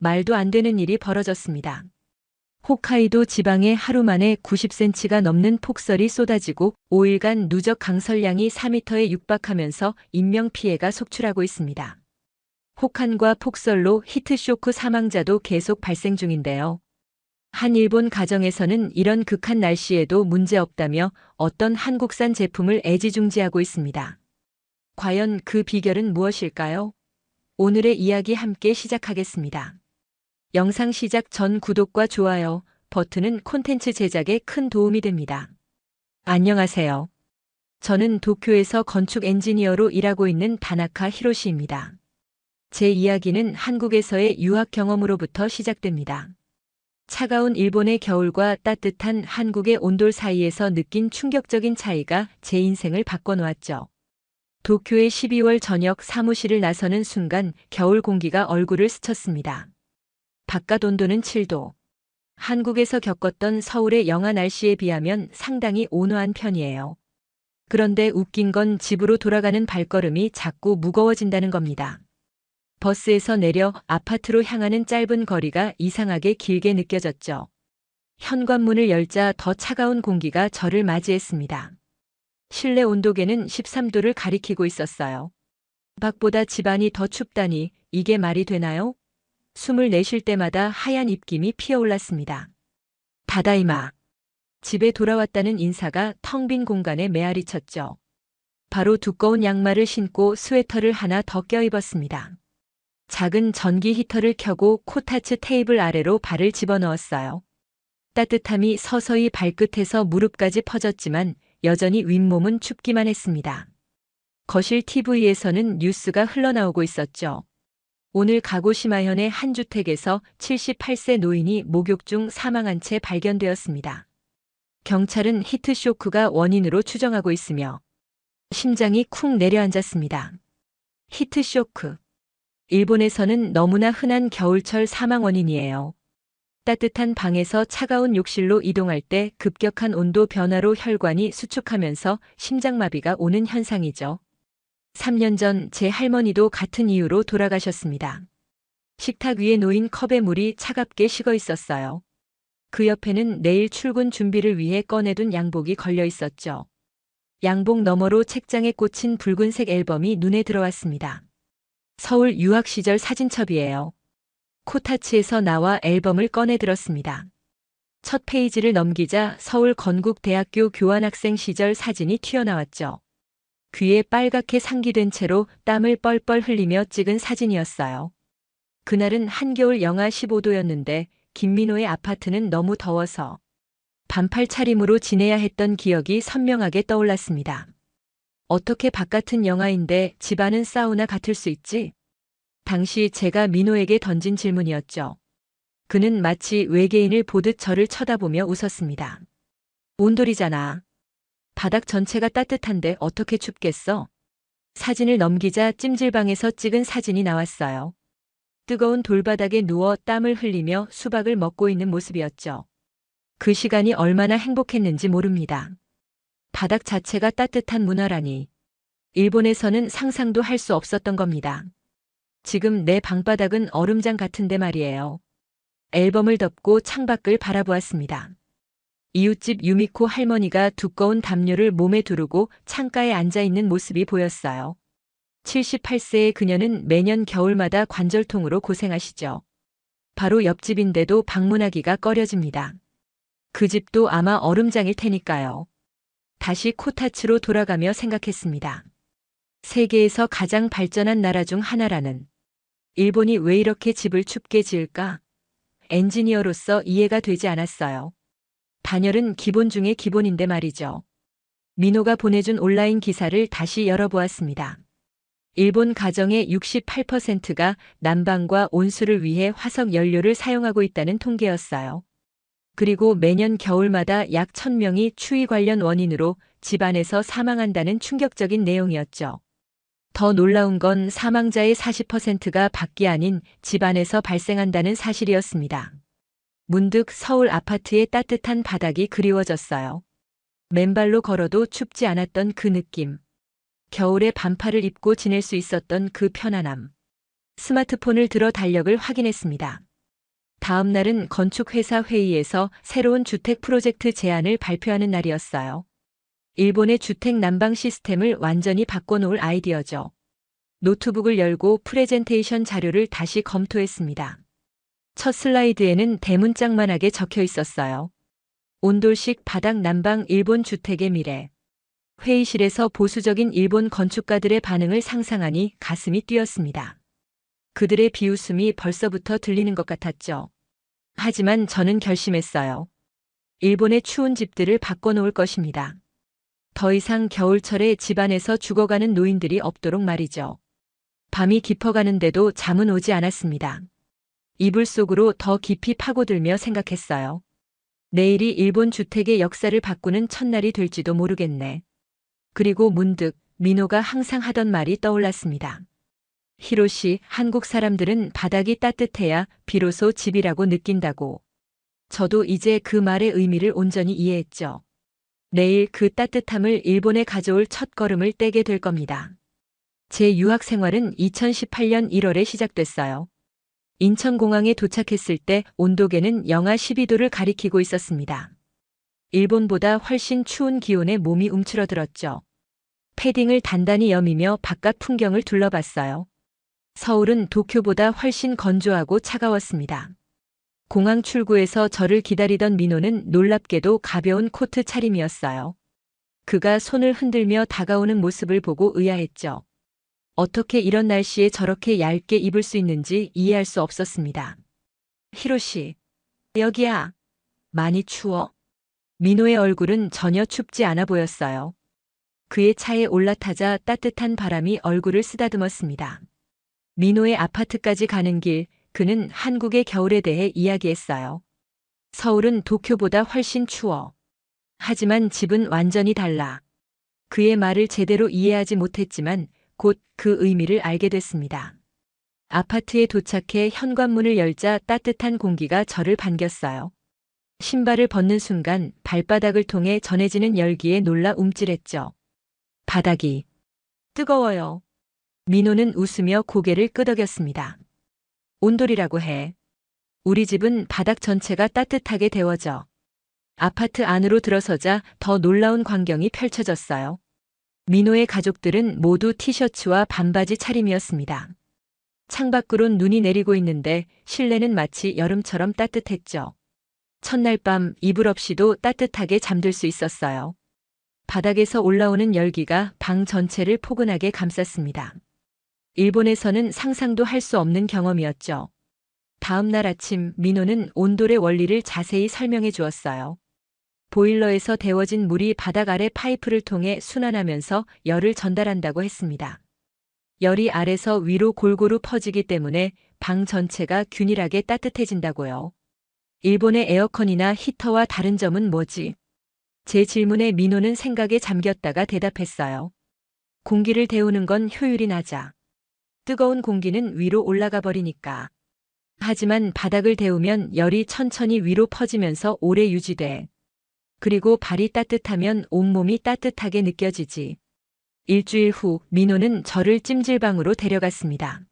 말도 안 되는 일이 벌어졌습니다. 홋카이도 지방에 하루 만에 90cm가 넘는 폭설이 쏟아지고 5일간 누적 강설량이 4m에 육박하면서 인명피해가 속출하고 있습니다. 혹한과 폭설로 히트쇼크 사망자도 계속 발생 중인데요. 한 일본 가정에서는 이런 극한 날씨에도 문제없다며 어떤 한국산 제품을 애지중지하고 있습니다. 과연 그 비결은 무엇일까요? 오늘의 이야기 함께 시작하겠습니다. 영상 시작 전 구독과 좋아요 버튼은 콘텐츠 제작에 큰 도움이 됩니다. 안녕하세요. 저는 도쿄에서 건축 엔지니어로 일하고 있는 다나카 히로시입니다. 제 이야기는 한국에서의 유학 경험으로부터 시작됩니다. 차가운 일본의 겨울과 따뜻한 한국의 온돌 사이에서 느낀 충격적인 차이가 제 인생을 바꿔놓았죠. 도쿄의 12월 저녁 사무실을 나서는 순간 겨울 공기가 얼굴을 스쳤습니다. 바깥 온도는 7도. 한국에서 겪었던 서울의 영하 날씨에 비하면 상당히 온화한 편이에요. 그런데 웃긴 건 집으로 돌아가는 발걸음이 자꾸 무거워진다는 겁니다. 버스에서 내려 아파트로 향하는 짧은 거리가 이상하게 길게 느껴졌죠. 현관문을 열자 더 차가운 공기가 저를 맞이했습니다. 실내 온도계는 13도를 가리키고 있었어요. 밖보다 집안이 더 춥다니 이게 말이 되나요? 숨을 내쉴 때마다 하얀 입김이 피어올랐습니다. 다다이마. 집에 돌아왔다는 인사가 텅 빈 공간에 메아리 쳤죠. 바로 두꺼운 양말을 신고 스웨터를 하나 더 껴입었습니다. 작은 전기 히터를 켜고 코타츠 테이블 아래로 발을 집어넣었어요. 따뜻함이 서서히 발끝에서 무릎까지 퍼졌지만 여전히 윗몸은 춥기만 했습니다. 거실 TV에서는 뉴스가 흘러나오고 있었죠. 오늘 가고시마현의 한 주택에서 78세 노인이 목욕 중 사망한 채 발견되었습니다. 경찰은 히트쇼크가 원인으로 추정하고 있으며 심장이 쿵 내려앉았습니다. 히트쇼크. 일본에서는 너무나 흔한 겨울철 사망 원인이에요. 따뜻한 방에서 차가운 욕실로 이동할 때 급격한 온도 변화로 혈관이 수축하면서 심장마비가 오는 현상이죠. 3년 전 제 할머니도 같은 이유로 돌아가셨습니다. 식탁 위에 놓인 컵에 물이 차갑게 식어 있었어요. 그 옆에는 내일 출근 준비를 위해 꺼내둔 양복이 걸려 있었죠. 양복 너머로 책장에 꽂힌 붉은색 앨범이 눈에 들어왔습니다. 서울 유학 시절 사진첩이에요. 코타츠에서 나와 앨범을 꺼내 들었습니다. 첫 페이지를 넘기자 서울 건국대학교 교환학생 시절 사진이 튀어나왔죠. 귀에 빨갛게 상기된 채로 땀을 뻘뻘 흘리며 찍은 사진이었어요. 그날은 한겨울 영하 15도였는데 김민호의 아파트는 너무 더워서 반팔 차림으로 지내야 했던 기억이 선명하게 떠올랐습니다. 어떻게 바깥은 영하인데 집안은 사우나 같을 수 있지? 당시 제가 민호에게 던진 질문이었죠. 그는 마치 외계인을 보듯 저를 쳐다보며 웃었습니다. 온돌이잖아. 바닥 전체가 따뜻한데 어떻게 춥겠어? 사진을 넘기자 찜질방에서 찍은 사진이 나왔어요. 뜨거운 돌바닥에 누워 땀을 흘리며 수박을 먹고 있는 모습이었죠. 그 시간이 얼마나 행복했는지 모릅니다. 바닥 자체가 따뜻한 문화라니. 일본에서는 상상도 할 수 없었던 겁니다. 지금 내 방바닥은 얼음장 같은데 말이에요. 앨범을 덮고 창밖을 바라보았습니다. 이웃집 유미코 할머니가 두꺼운 담요를 몸에 두르고 창가에 앉아 있는 모습이 보였어요. 78세의 그녀는 매년 겨울마다 관절통으로 고생하시죠. 바로 옆집인데도 방문하기가 꺼려집니다. 그 집도 아마 얼음장일 테니까요. 다시 코타츠로 돌아가며 생각했습니다. 세계에서 가장 발전한 나라 중 하나라는 일본이 왜 이렇게 집을 춥게 지을까? 엔지니어로서 이해가 되지 않았어요. 단열은 기본 중의 기본인데 말이죠. 민호가 보내준 온라인 기사를 다시 열어보았습니다. 일본 가정의 68%가 난방과 온수를 위해 화석 연료를 사용하고 있다는 통계였어요. 그리고 매년 겨울마다 약 1000명이 추위 관련 원인으로 집안에서 사망한다는 충격적인 내용이었죠. 더 놀라운 건 사망자의 40%가 밖이 아닌 집안에서 발생한다는 사실이었습니다. 문득 서울 아파트의 따뜻한 바닥이 그리워졌어요. 맨발로 걸어도 춥지 않았던 그 느낌. 겨울에 반팔을 입고 지낼 수 있었던 그 편안함. 스마트폰을 들어 달력을 확인했습니다. 다음 날은 건축회사 회의에서 새로운 주택 프로젝트 제안을 발표하는 날이었어요. 일본의 주택 난방 시스템을 완전히 바꿔놓을 아이디어죠. 노트북을 열고 프레젠테이션 자료를 다시 검토했습니다. 첫 슬라이드에는 대문짝만하게 적혀 있었어요. 온돌식 바닥 난방 일본 주택의 미래. 회의실에서 보수적인 일본 건축가들의 반응을 상상하니 가슴이 뛰었습니다. 그들의 비웃음이 벌써부터 들리는 것 같았죠. 하지만 저는 결심했어요. 일본의 추운 집들을 바꿔놓을 것입니다. 더 이상 겨울철에 집안에서 죽어가는 노인들이 없도록 말이죠. 밤이 깊어가는데도 잠은 오지 않았습니다. 이불 속으로 더 깊이 파고들며 생각했어요. 내일이 일본 주택의 역사를 바꾸는 첫날이 될지도 모르겠네. 그리고 문득 민호가 항상 하던 말이 떠올랐습니다. 히로시, 한국 사람들은 바닥이 따뜻해야 비로소 집이라고 느낀다고. 저도 이제 그 말의 의미를 온전히 이해했죠. 내일 그 따뜻함을 일본에 가져올 첫 걸음을 떼게 될 겁니다. 제 유학 생활은 2018년 1월에 시작됐어요. 인천공항에 도착했을 때 온도계는 영하 12도를 가리키고 있었습니다. 일본보다 훨씬 추운 기온에 몸이 움츠러들었죠. 패딩을 단단히 여미며 바깥 풍경을 둘러봤어요. 서울은 도쿄보다 훨씬 건조하고 차가웠습니다. 공항 출구에서 저를 기다리던 민호는 놀랍게도 가벼운 코트 차림이었어요. 그가 손을 흔들며 다가오는 모습을 보고 의아했죠. 어떻게 이런 날씨에 저렇게 얇게 입을 수 있는지 이해할 수 없었습니다. 히로시, 여기야. 많이 추워. 민호의 얼굴은 전혀 춥지 않아 보였어요. 그의 차에 올라타자 따뜻한 바람이 얼굴을 쓰다듬었습니다. 민호의 아파트까지 가는 길, 그는 한국의 겨울에 대해 이야기했어요. 서울은 도쿄보다 훨씬 추워. 하지만 집은 완전히 달라. 그의 말을 제대로 이해하지 못했지만 곧 그 의미를 알게 됐습니다. 아파트에 도착해 현관문을 열자 따뜻한 공기가 저를 반겼어요. 신발을 벗는 순간 발바닥을 통해 전해지는 열기에 놀라 움찔했죠. 바닥이 뜨거워요. 민호는 웃으며 고개를 끄덕였습니다. 온돌이라고 해. 우리 집은 바닥 전체가 따뜻하게 데워져. 아파트 안으로 들어서자 더 놀라운 광경이 펼쳐졌어요. 민호의 가족들은 모두 티셔츠와 반바지 차림이었습니다. 창밖으론 눈이 내리고 있는데 실내는 마치 여름처럼 따뜻했죠. 첫날 밤 이불 없이도 따뜻하게 잠들 수 있었어요. 바닥에서 올라오는 열기가 방 전체를 포근하게 감쌌습니다. 일본에서는 상상도 할 수 없는 경험이었죠. 다음 날 아침 민호는 온돌의 원리를 자세히 설명해 주었어요. 보일러에서 데워진 물이 바닥 아래 파이프를 통해 순환하면서 열을 전달한다고 했습니다. 열이 아래서 위로 골고루 퍼지기 때문에 방 전체가 균일하게 따뜻해진다고요. 일본의 에어컨이나 히터와 다른 점은 뭐지? 제 질문에 민호는 생각에 잠겼다가 대답했어요. 공기를 데우는 건 효율이 낮아. 뜨거운 공기는 위로 올라가 버리니까. 하지만 바닥을 데우면 열이 천천히 위로 퍼지면서 오래 유지돼. 그리고 발이 따뜻하면 온몸이 따뜻하게 느껴지지. 일주일 후 민호는 저를 찜질방으로 데려갔습니다.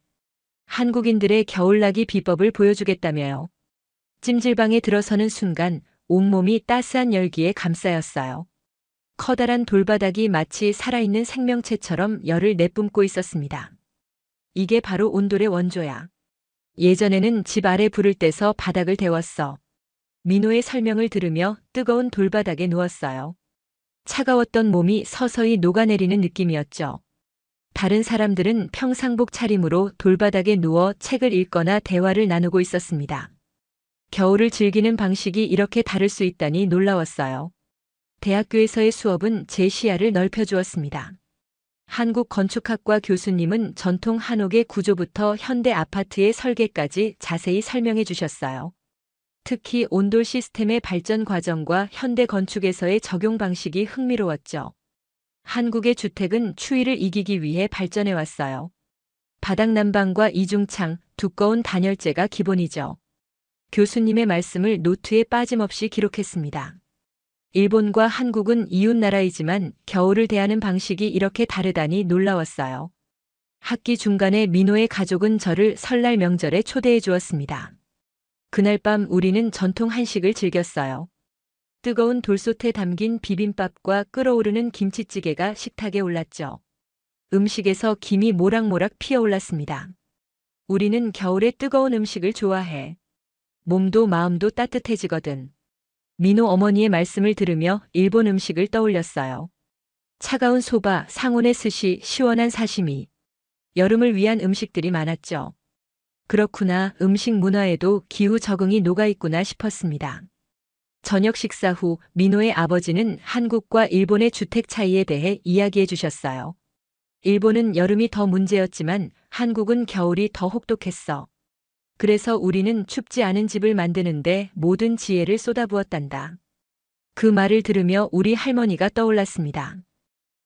한국인들의 겨울나기 비법을 보여주겠다며요. 찜질방에 들어서는 순간 온몸이 따스한 열기에 감싸였어요. 커다란 돌바닥이 마치 살아있는 생명체처럼 열을 내뿜고 있었습니다. 이게 바로 온돌의 원조야. 예전에는 집 아래 불을 떼서 바닥을 데웠어. 민호의 설명을 들으며 뜨거운 돌바닥에 누웠어요. 차가웠던 몸이 서서히 녹아내리는 느낌이었죠. 다른 사람들은 평상복 차림으로 돌바닥에 누워 책을 읽거나 대화를 나누고 있었습니다. 겨울을 즐기는 방식이 이렇게 다를 수 있다니 놀라웠어요. 대학교에서의 수업은 제 시야를 넓혀주었습니다. 한국 건축학과 교수님은 전통 한옥의 구조부터 현대 아파트의 설계까지 자세히 설명해 주셨어요. 특히 온돌 시스템의 발전 과정과 현대 건축에서의 적용 방식이 흥미로웠죠. 한국의 주택은 추위를 이기기 위해 발전해 왔어요. 바닥 난방과 이중창, 두꺼운 단열재가 기본이죠. 교수님의 말씀을 노트에 빠짐없이 기록했습니다. 일본과 한국은 이웃 나라이지만 겨울을 대하는 방식이 이렇게 다르다니 놀라웠어요. 학기 중간에 민호의 가족은 저를 설날 명절에 초대해 주었습니다. 그날 밤 우리는 전통 한식을 즐겼어요. 뜨거운 돌솥에 담긴 비빔밥과 끓어오르는 김치찌개가 식탁에 올랐죠. 음식에서 김이 모락모락 피어올랐습니다. 우리는 겨울에 뜨거운 음식을 좋아해. 몸도 마음도 따뜻해지거든. 민호 어머니의 말씀을 들으며 일본 음식을 떠올렸어요. 차가운 소바, 상온의 스시, 시원한 사시미. 여름을 위한 음식들이 많았죠. 그렇구나, 음식 문화에도 기후 적응이 녹아있구나 싶었습니다. 저녁 식사 후 민호의 아버지는 한국과 일본의 주택 차이에 대해 이야기해 주셨어요. 일본은 여름이 더 문제였지만 한국은 겨울이 더 혹독했어. 그래서 우리는 춥지 않은 집을 만드는데 모든 지혜를 쏟아부었단다. 그 말을 들으며 우리 할머니가 떠올랐습니다.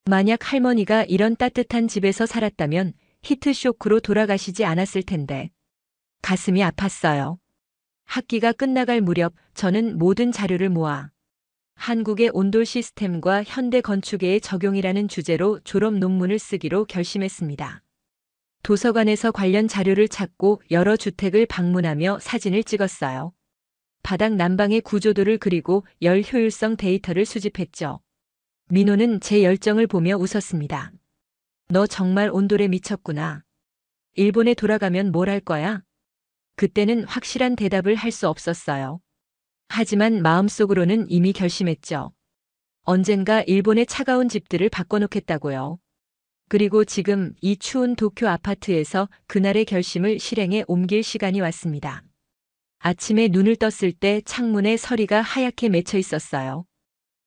만약 할머니가 이런 따뜻한 집에서 살았다면 히트쇼크로 돌아가시지 않았을 텐데. 가슴이 아팠어요. 학기가 끝나갈 무렵 저는 모든 자료를 모아 한국의 온돌 시스템과 현대 건축의 적용이라는 주제로 졸업 논문을 쓰기로 결심했습니다. 도서관에서 관련 자료를 찾고 여러 주택을 방문하며 사진을 찍었어요. 바닥 난방의 구조도를 그리고 열 효율성 데이터를 수집했죠. 민호는 제 열정을 보며 웃었습니다. 너 정말 온돌에 미쳤구나. 일본에 돌아가면 뭘 할 거야? 그때는 확실한 대답을 할 수 없었어요. 하지만 마음속으로는 이미 결심했죠. 언젠가 일본의 차가운 집들을 바꿔놓겠다고요. 그리고 지금 이 추운 도쿄 아파트에서 그날의 결심을 실행에 옮길 시간이 왔습니다. 아침에 눈을 떴을 때 창문에 서리가 하얗게 맺혀 있었어요.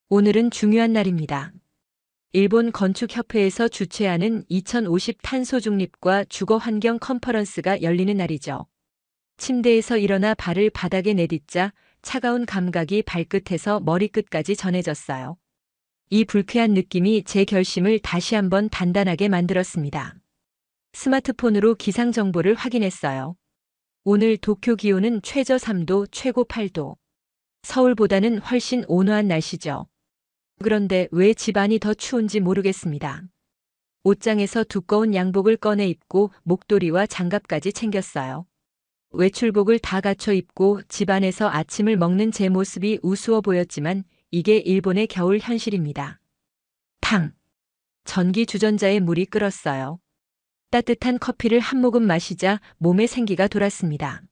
오늘은 중요한 날입니다. 일본 건축협회에서 주최하는 2050 탄소 중립과 주거 환경 컨퍼런스가 열리는 날이죠. 침대에서 일어나 발을 바닥에 내딛자 차가운 감각이 발끝에서 머리끝까지 전해졌어요. 이 불쾌한 느낌이 제 결심을 다시 한번 단단하게 만들었습니다. 스마트폰으로 기상 정보를 확인했어요. 오늘 도쿄 기온은 최저 3도, 최고 8도. 서울보다는 훨씬 온화한 날씨죠. 그런데 왜 집안이 더 추운지 모르겠습니다. 옷장에서 두꺼운 양복을 꺼내 입고 목도리와 장갑까지 챙겼어요. 외출복을 다 갖춰 입고 집안에서 아침을 먹는 제 모습이 우스워 보였지만 이게 일본의 겨울 현실입니다. 탕! 전기 주전자에 물이 끓었어요. 따뜻한 커피를 한 모금 마시자 몸에 생기가 돌았습니다.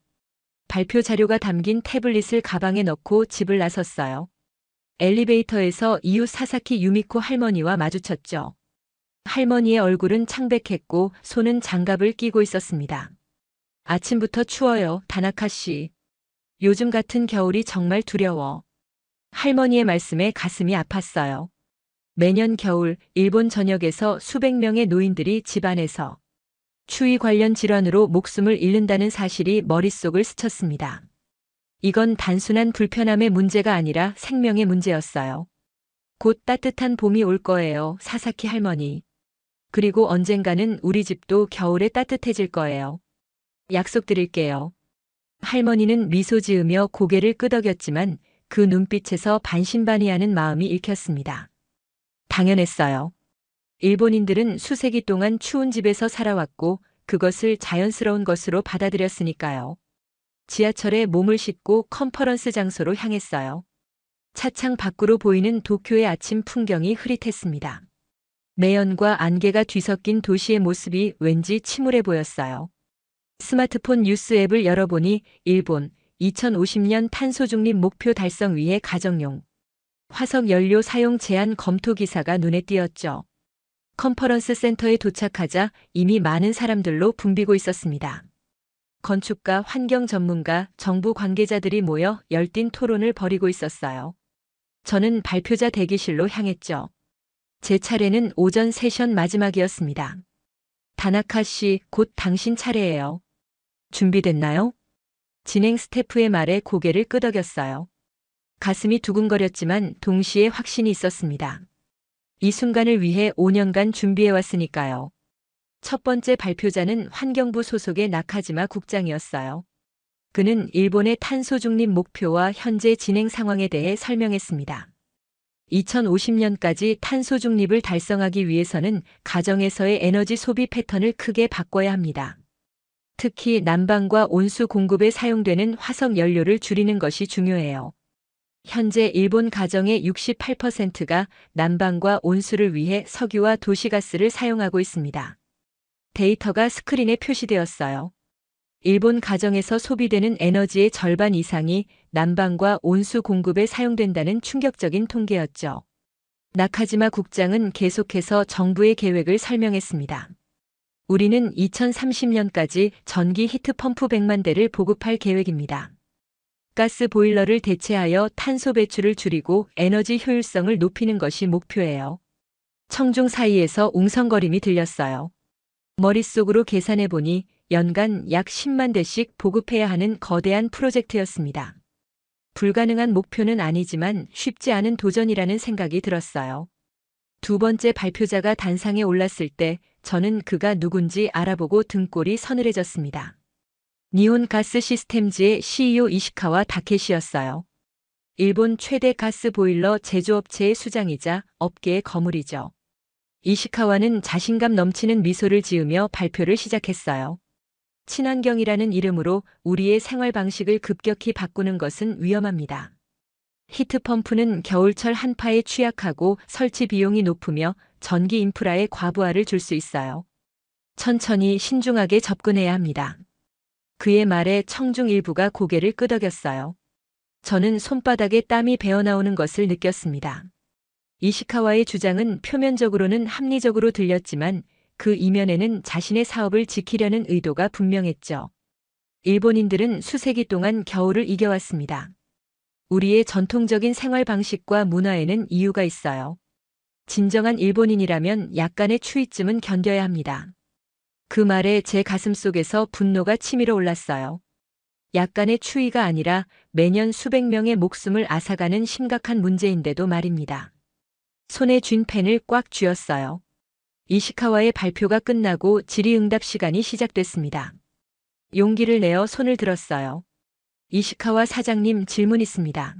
발표 자료가 담긴 태블릿을 가방에 넣고 집을 나섰어요. 엘리베이터에서 이웃 사사키 유미코 할머니와 마주쳤죠. 할머니의 얼굴은 창백했고 손은 장갑을 끼고 있었습니다. 아침부터 추워요, 다나카 씨. 요즘 같은 겨울이 정말 두려워. 할머니의 말씀에 가슴이 아팠어요. 매년 겨울 일본 전역에서 수백 명의 노인들이 집안에서 추위 관련 질환으로 목숨을 잃는다는 사실이 머릿속을 스쳤습니다. 이건 단순한 불편함의 문제가 아니라 생명의 문제였어요. 곧 따뜻한 봄이 올 거예요, 사사키 할머니. 그리고 언젠가는 우리 집도 겨울에 따뜻해질 거예요. 약속드릴게요. 할머니는 미소 지으며 고개를 끄덕였지만 그 눈빛에서 반신반의하는 마음이 읽혔습니다. 당연했어요. 일본인들은 수세기 동안 추운 집에서 살아왔고 그것을 자연스러운 것으로 받아들였으니까요. 지하철에 몸을 싣고 컨퍼런스 장소로 향했어요. 차창 밖으로 보이는 도쿄의 아침 풍경이 흐릿했습니다. 매연과 안개가 뒤섞인 도시의 모습이 왠지 침울해 보였어요. 스마트폰 뉴스 앱을 열어보니 일본 2050년 탄소 중립 목표 달성 위해 가정용 화석 연료 사용 제한 검토 기사가 눈에 띄었죠. 컨퍼런스 센터에 도착하자 이미 많은 사람들로 붐비고 있었습니다. 건축가, 환경 전문가, 정부 관계자들이 모여 열띤 토론을 벌이고 있었어요. 저는 발표자 대기실로 향했죠. 제 차례는 오전 세션 마지막이었습니다. 다나카 씨, 곧 당신 차례예요. 준비됐나요? 진행 스태프의 말에 고개를 끄덕였어요. 가슴이 두근거렸지만 동시에 확신이 있었습니다. 이 순간을 위해 5년간 준비해왔으니까요. 첫 번째 발표자는 환경부 소속의 나카지마 국장이었어요. 그는 일본의 탄소 중립 목표와 현재 진행 상황에 대해 설명했습니다. 2050년까지 탄소 중립을 달성하기 위해서는 가정에서의 에너지 소비 패턴을 크게 바꿔야 합니다. 특히 난방과 온수 공급에 사용되는 화석 연료를 줄이는 것이 중요해요. 현재 일본 가정의 68%가 난방과 온수를 위해 석유와 도시가스를 사용하고 있습니다. 데이터가 스크린에 표시되었어요. 일본 가정에서 소비되는 에너지의 절반 이상이 난방과 온수 공급에 사용된다는 충격적인 통계였죠. 나카지마 국장은 계속해서 정부의 계획을 설명했습니다. 우리는 2030년까지 전기 히트펌프 100만 대를 보급할 계획입니다. 가스 보일러를 대체하여 탄소 배출을 줄이고 에너지 효율성을 높이는 것이 목표예요. 청중 사이에서 웅성거림이 들렸어요. 머릿속으로 계산해 보니 연간 약 10만 대씩 보급해야 하는 거대한 프로젝트였습니다. 불가능한 목표는 아니지만 쉽지 않은 도전이라는 생각이 들었어요. 두 번째 발표자가 단상에 올랐을 때 저는 그가 누군지 알아보고 등골이 서늘해졌습니다. 니혼 가스 시스템즈의 CEO 이시카와 다케시였어요. 일본 최대 가스 보일러 제조업체의 수장이자 업계의 거물이죠. 이시카와는 자신감 넘치는 미소를 지으며 발표를 시작했어요. 친환경이라는 이름으로 우리의 생활 방식을 급격히 바꾸는 것은 위험합니다. 히트펌프는 겨울철 한파에 취약하고 설치 비용이 높으며 전기 인프라에 과부하를 줄 수 있어요. 천천히 신중하게 접근해야 합니다. 그의 말에 청중 일부가 고개를 끄덕였어요. 저는 손바닥에 땀이 배어나오는 것을 느꼈습니다. 이시카와의 주장은 표면적으로는 합리적으로 들렸지만 그 이면에는 자신의 사업을 지키려는 의도가 분명했죠. 일본인들은 수세기 동안 겨울을 이겨왔습니다. 우리의 전통적인 생활 방식과 문화에는 이유가 있어요. 진정한 일본인이라면 약간의 추위쯤은 견뎌야 합니다. 그 말에 제 가슴속에서 분노가 치밀어 올랐어요. 약간의 추위가 아니라 매년 수백 명의 목숨을 앗아가는 심각한 문제인데도 말입니다. 손에 쥔 펜을 꽉 쥐었어요. 이시카와의 발표가 끝나고 질의응답 시간이 시작됐습니다. 용기를 내어 손을 들었어요. 이시카와 사장님, 질문 있습니다.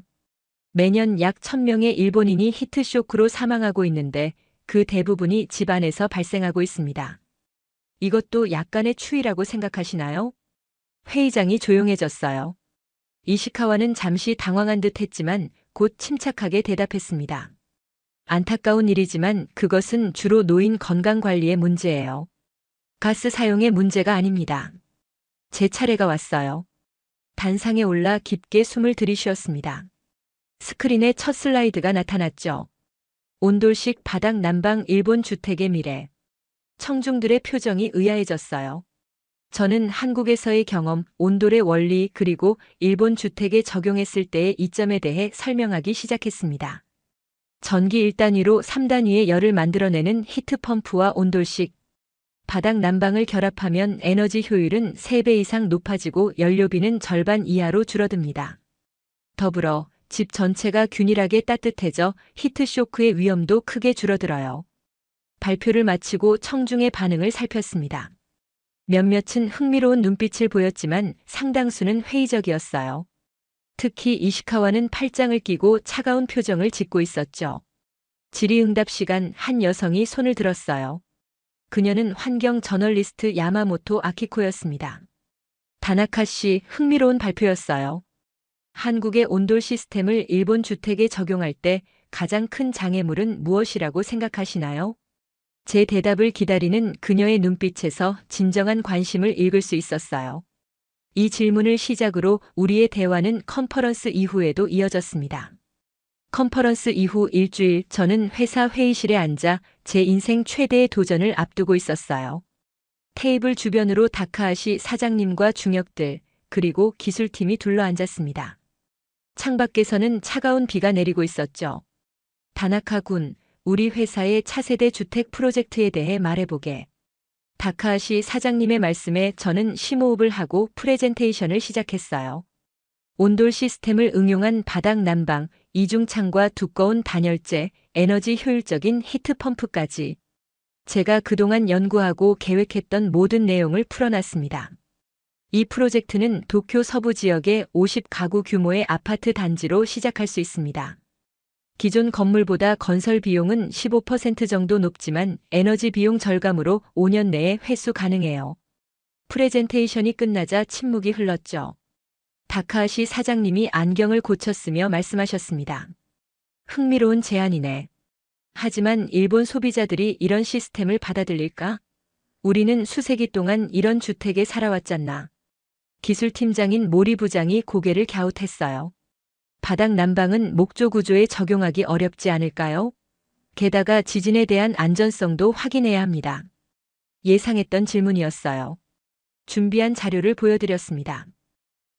매년 약 1000명의 일본인이 히트쇼크로 사망하고 있는데 그 대부분이 집안에서 발생하고 있습니다. 이것도 약간의 추위라고 생각하시나요? 회의장이 조용해졌어요. 이시카와는 잠시 당황한 듯 했지만 곧 침착하게 대답했습니다. 안타까운 일이지만 그것은 주로 노인 건강 관리의 문제예요. 가스 사용의 문제가 아닙니다. 제 차례가 왔어요. 단상에 올라 깊게 숨을 들이쉬었습니다. 스크린에 첫 슬라이드가 나타났죠. 온돌식 바닥 난방 일본 주택의 미래. 청중들의 표정이 의아해졌어요. 저는 한국에서의 경험, 온돌의 원리 그리고 일본 주택에 적용했을 때의 이점에 대해 설명하기 시작했습니다. 전기 1단위로 3단위의 열을 만들어내는 히트펌프와 온돌식 바닥 난방을 결합하면 에너지 효율은 3배 이상 높아지고 연료비는 절반 이하로 줄어듭니다. 더불어 집 전체가 균일하게 따뜻해져 히트쇼크의 위험도 크게 줄어들어요. 발표를 마치고 청중의 반응을 살폈습니다. 몇몇은 흥미로운 눈빛을 보였지만 상당수는 회의적이었어요. 특히 이시카와는 팔짱을 끼고 차가운 표정을 짓고 있었죠. 질의응답 시간 한 여성이 손을 들었어요. 그녀는 환경 저널리스트 야마모토 아키코였습니다. 다나카 씨, 흥미로운 발표였어요. 한국의 온돌 시스템을 일본 주택에 적용할 때 가장 큰 장애물은 무엇이라고 생각하시나요? 제 대답을 기다리는 그녀의 눈빛에서 진정한 관심을 읽을 수 있었어요. 이 질문을 시작으로 우리의 대화는 컨퍼런스 이후에도 이어졌습니다. 컨퍼런스 이후 일주일 저는 회사 회의실에 앉아 제 인생 최대의 도전을 앞두고 있었어요. 테이블 주변으로 다카하시 사장님과 중역들, 그리고 기술팀이 둘러앉았습니다. 창밖에서는 차가운 비가 내리고 있었죠. 다나카 군, 우리 회사의 차세대 주택 프로젝트에 대해 말해보게. 다카하시 사장님의 말씀에 저는 심호흡을 하고 프레젠테이션을 시작했어요. 온돌 시스템을 응용한 바닥 난방, 이중창과 두꺼운 단열재, 에너지 효율적인 히트펌프까지. 제가 그동안 연구하고 계획했던 모든 내용을 풀어놨습니다. 이 프로젝트는 도쿄 서부 지역의 50가구 규모의 아파트 단지로 시작할 수 있습니다. 기존 건물보다 건설 비용은 15% 정도 높지만 에너지 비용 절감으로 5년 내에 회수 가능해요. 프레젠테이션이 끝나자 침묵이 흘렀죠. 다카하시 사장님이 안경을 고쳤으며 말씀하셨습니다. 흥미로운 제안이네. 하지만 일본 소비자들이 이런 시스템을 받아들일까? 우리는 수세기 동안 이런 주택에 살아왔잖나. 기술팀장인 모리 부장이 고개를 갸웃했어요. 바닥 난방은 목조 구조에 적용하기 어렵지 않을까요? 게다가 지진에 대한 안전성도 확인해야 합니다. 예상했던 질문이었어요. 준비한 자료를 보여드렸습니다.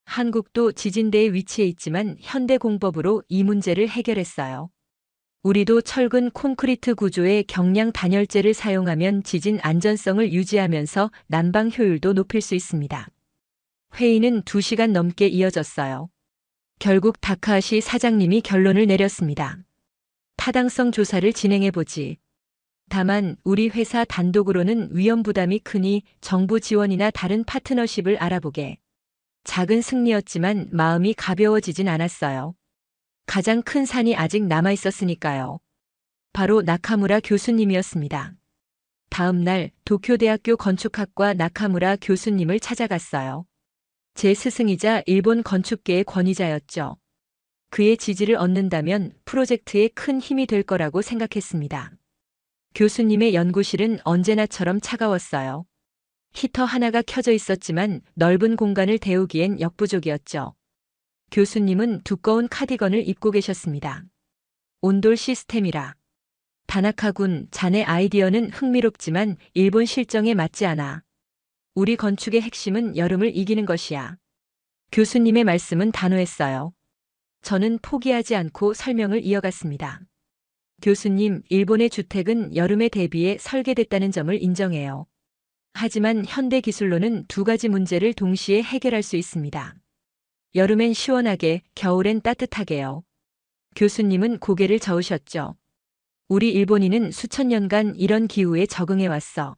한국도 지진대에 위치해 있지만 현대공법으로 이 문제를 해결했어요. 우리도 철근 콘크리트 구조의 경량 단열재를 사용하면 지진 안전성을 유지하면서 난방 효율도 높일 수 있습니다. 회의는 2시간 넘게 이어졌어요. 결국 다카하시 사장님이 결론을 내렸습니다. 타당성 조사를 진행해보지. 다만 우리 회사 단독으로는 위험 부담이 크니 정부 지원이나 다른 파트너십을 알아보게. 작은 승리였지만 마음이 가벼워지진 않았어요. 가장 큰 산이 아직 남아 있었으니까요. 바로 나카무라 교수님이었습니다. 다음 날 도쿄대학교 건축학과 나카무라 교수님을 찾아갔어요. 제 스승이자 일본 건축계의 권위자였죠. 그의 지지를 얻는다면 프로젝트에 큰 힘이 될 거라고 생각했습니다. 교수님의 연구실은 언제나처럼 차가웠어요. 히터 하나가 켜져 있었지만 넓은 공간을 데우기엔 역부족이었죠. 교수님은 두꺼운 카디건을 입고 계셨습니다. 온돌 시스템이라. 다나카군, 자네 아이디어는 흥미롭지만 일본 실정에 맞지 않아. 우리 건축의 핵심은 여름을 이기는 것이야. 교수님의 말씀은 단호했어요. 저는 포기하지 않고 설명을 이어갔습니다. 교수님, 일본의 주택은 여름에 대비해 설계됐다는 점을 인정해요. 하지만 현대 기술로는 2가지 문제를 동시에 해결할 수 있습니다. 여름엔 시원하게, 겨울엔 따뜻하게요. 교수님은 고개를 저으셨죠. 우리 일본인은 수천 년간 이런 기후에 적응해 왔어.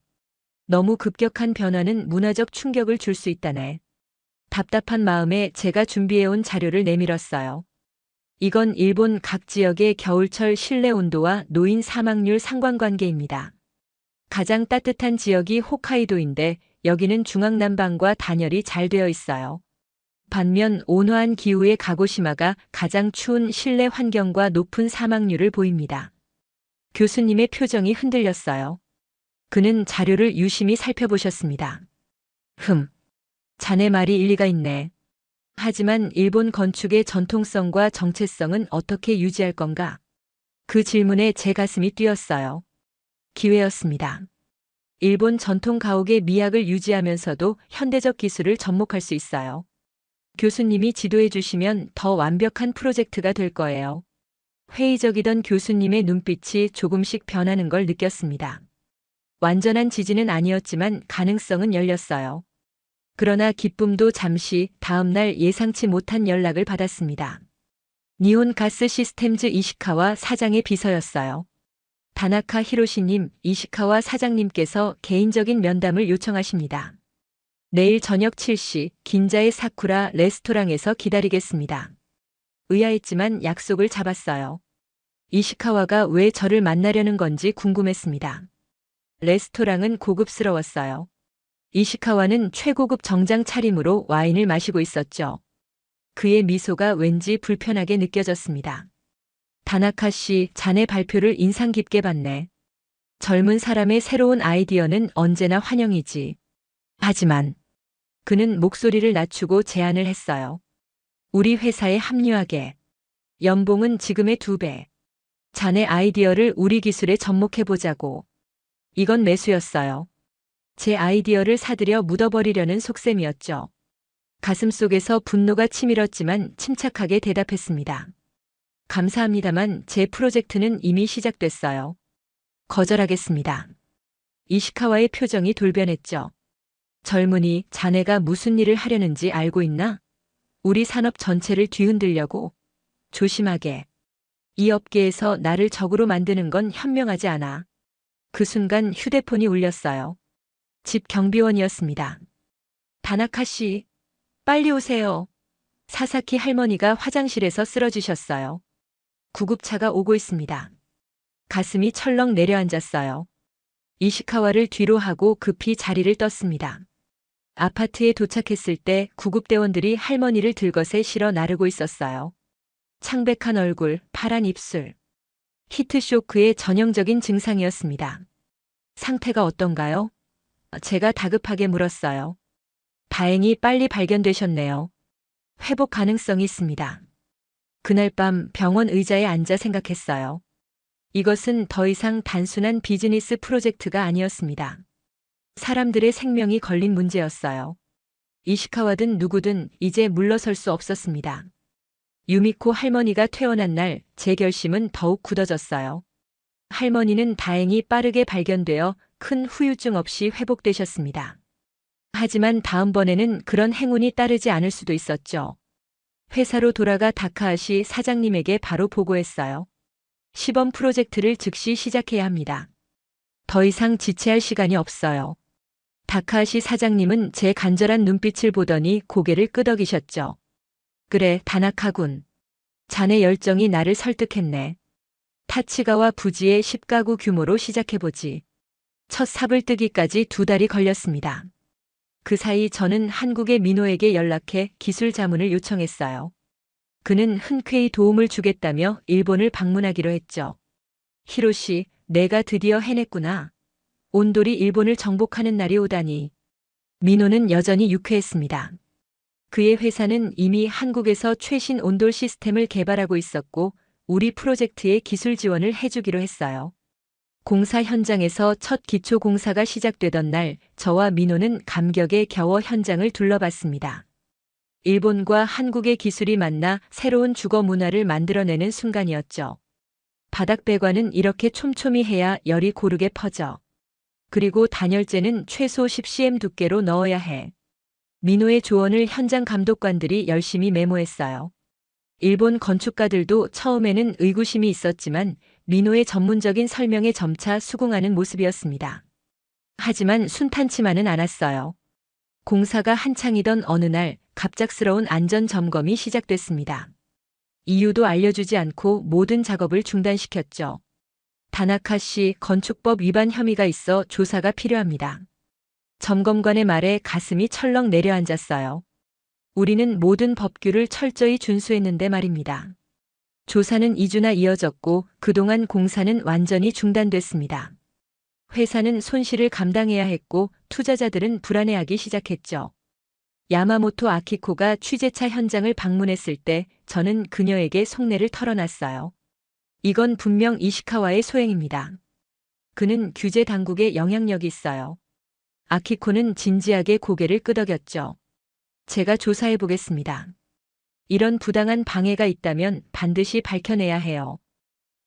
너무 급격한 변화는 문화적 충격을 줄 수 있다네. 답답한 마음에 제가 준비해온 자료를 내밀었어요. 이건 일본 각 지역의 겨울철 실내 온도와 노인 사망률 상관관계입니다. 가장 따뜻한 지역이 홋카이도인데 여기는 중앙난방과 단열이 잘 되어 있어요. 반면 온화한 기후의 가고시마가 가장 추운 실내 환경과 높은 사망률을 보입니다. 교수님의 표정이 흔들렸어요. 그는 자료를 유심히 살펴보셨습니다. 자네 말이 일리가 있네. 하지만 일본 건축의 전통성과 정체성은 어떻게 유지할 건가? 그 질문에 제 가슴이 뛰었어요. 기회였습니다. 일본 전통 가옥의 미학을 유지하면서도 현대적 기술을 접목할 수 있어요. 교수님이 지도해 주시면 더 완벽한 프로젝트가 될 거예요. 회의적이던 교수님의 눈빛이 조금씩 변하는 걸 느꼈습니다. 완전한 지진은 아니었지만 가능성은 열렸어요. 그러나 기쁨도 잠시 다음 날 예상치 못한 연락을 받았습니다. 니혼 가스 시스템즈 이시카와 사장의 비서였어요. 다나카 히로시님, 이시카와 사장님께서 개인적인 면담을 요청하십니다. 내일 저녁 7시 긴자의 사쿠라 레스토랑에서 기다리겠습니다. 의아했지만 약속을 잡았어요. 이시카와가 왜 저를 만나려는 건지 궁금했습니다. 레스토랑은 고급스러웠어요. 이시카와는 최고급 정장 차림으로 와인을 마시고 있었죠. 그의 미소가 왠지 불편하게 느껴졌습니다. 다나카 씨, 자네 발표를 인상 깊게 봤네. 젊은 사람의 새로운 아이디어는 언제나 환영이지. 하지만 그는 목소리를 낮추고 제안을 했어요. 우리 회사에 합류하게. 연봉은 지금의 2배. 자네 아이디어를 우리 기술에 접목해보자고. 이건 매수였어요. 제 아이디어를 사들여 묻어버리려는 속셈이었죠. 가슴속에서 분노가 치밀었지만 침착하게 대답했습니다. 감사합니다만 제 프로젝트는 이미 시작됐어요. 거절하겠습니다. 이시카와의 표정이 돌변했죠. 젊은이, 자네가 무슨 일을 하려는지 알고 있나? 우리 산업 전체를 뒤흔들려고. 조심하게. 이 업계에서 나를 적으로 만드는 건 현명하지 않아. 그 순간 휴대폰이 울렸어요. 집 경비원이었습니다. 다나카 씨, 빨리 오세요. 사사키 할머니가 화장실에서 쓰러지셨어요. 구급차가 오고 있습니다. 가슴이 철렁 내려앉았어요. 이시카와를 뒤로 하고 급히 자리를 떴습니다. 아파트에 도착했을 때 구급대원들이 할머니를 들것에 실어 나르고 있었어요. 창백한 얼굴, 파란 입술. 히트쇼크의 전형적인 증상이었습니다. 상태가 어떤가요? 제가 다급하게 물었어요. 다행히 빨리 발견되셨네요. 회복 가능성이 있습니다. 그날 밤 병원 의자에 앉아 생각했어요. 이것은 더 이상 단순한 비즈니스 프로젝트가 아니었습니다. 사람들의 생명이 걸린 문제였어요. 이시카와든 누구든 이제 물러설 수 없었습니다. 유미코 할머니가 퇴원한 날 제 결심은 더욱 굳어졌어요. 할머니는 다행히 빠르게 발견되어 큰 후유증 없이 회복되셨습니다. 하지만 다음번에는 그런 행운이 따르지 않을 수도 있었죠. 회사로 돌아가 다카하시 사장님에게 바로 보고했어요. 시범 프로젝트를 즉시 시작해야 합니다. 더 이상 지체할 시간이 없어요. 다카하시 사장님은 제 간절한 눈빛을 보더니 고개를 끄덕이셨죠. 그래, 다나카군. 자네 열정이 나를 설득했네. 타치가와 부지의 10가구 규모로 시작해보지. 첫 삽을 뜨기까지 2달이 걸렸습니다. 그 사이 저는 한국의 민호에게 연락해 기술 자문을 요청했어요. 그는 흔쾌히 도움을 주겠다며 일본을 방문하기로 했죠. 히로시, 내가 드디어 해냈구나. 온돌이 일본을 정복하는 날이 오다니. 민호는 여전히 유쾌했습니다. 그의 회사는 이미 한국에서 최신 온돌 시스템을 개발하고 있었고 우리 프로젝트에 기술 지원을 해주기로 했어요. 공사 현장에서 첫 기초 공사가 시작되던 날 저와 민호는 감격에 겨워 현장을 둘러봤습니다. 일본과 한국의 기술이 만나 새로운 주거 문화를 만들어내는 순간이었죠. 바닥 배관은 이렇게 촘촘히 해야 열이 고르게 퍼져. 그리고 단열재는 최소 10cm 두께로 넣어야 해. 민호의 조언을 현장 감독관들이 열심히 메모했어요. 일본 건축가들도 처음에는 의구심이 있었지만 민호의 전문적인 설명에 점차 수긍하는 모습이었습니다. 하지만 순탄치만은 않았어요. 공사가 한창이던 어느 날 갑작스러운 안전 점검이 시작됐습니다. 이유도 알려주지 않고 모든 작업을 중단시켰죠. 다나카 씨, 건축법 위반 혐의가 있어 조사가 필요합니다. 점검관의 말에 가슴이 철렁 내려앉았어요. 우리는 모든 법규를 철저히 준수했는데 말입니다. 조사는 2주나 이어졌고 그동안 공사는 완전히 중단됐습니다. 회사는 손실을 감당해야 했고 투자자들은 불안해하기 시작했죠. 야마모토 아키코가 취재차 현장을 방문했을 때 저는 그녀에게 속내를 털어놨어요. 이건 분명 이시카와의 소행입니다. 그는 규제 당국에 영향력이 있어요. 아키코는 진지하게 고개를 끄덕였죠. 제가 조사해 보겠습니다. 이런 부당한 방해가 있다면 반드시 밝혀내야 해요.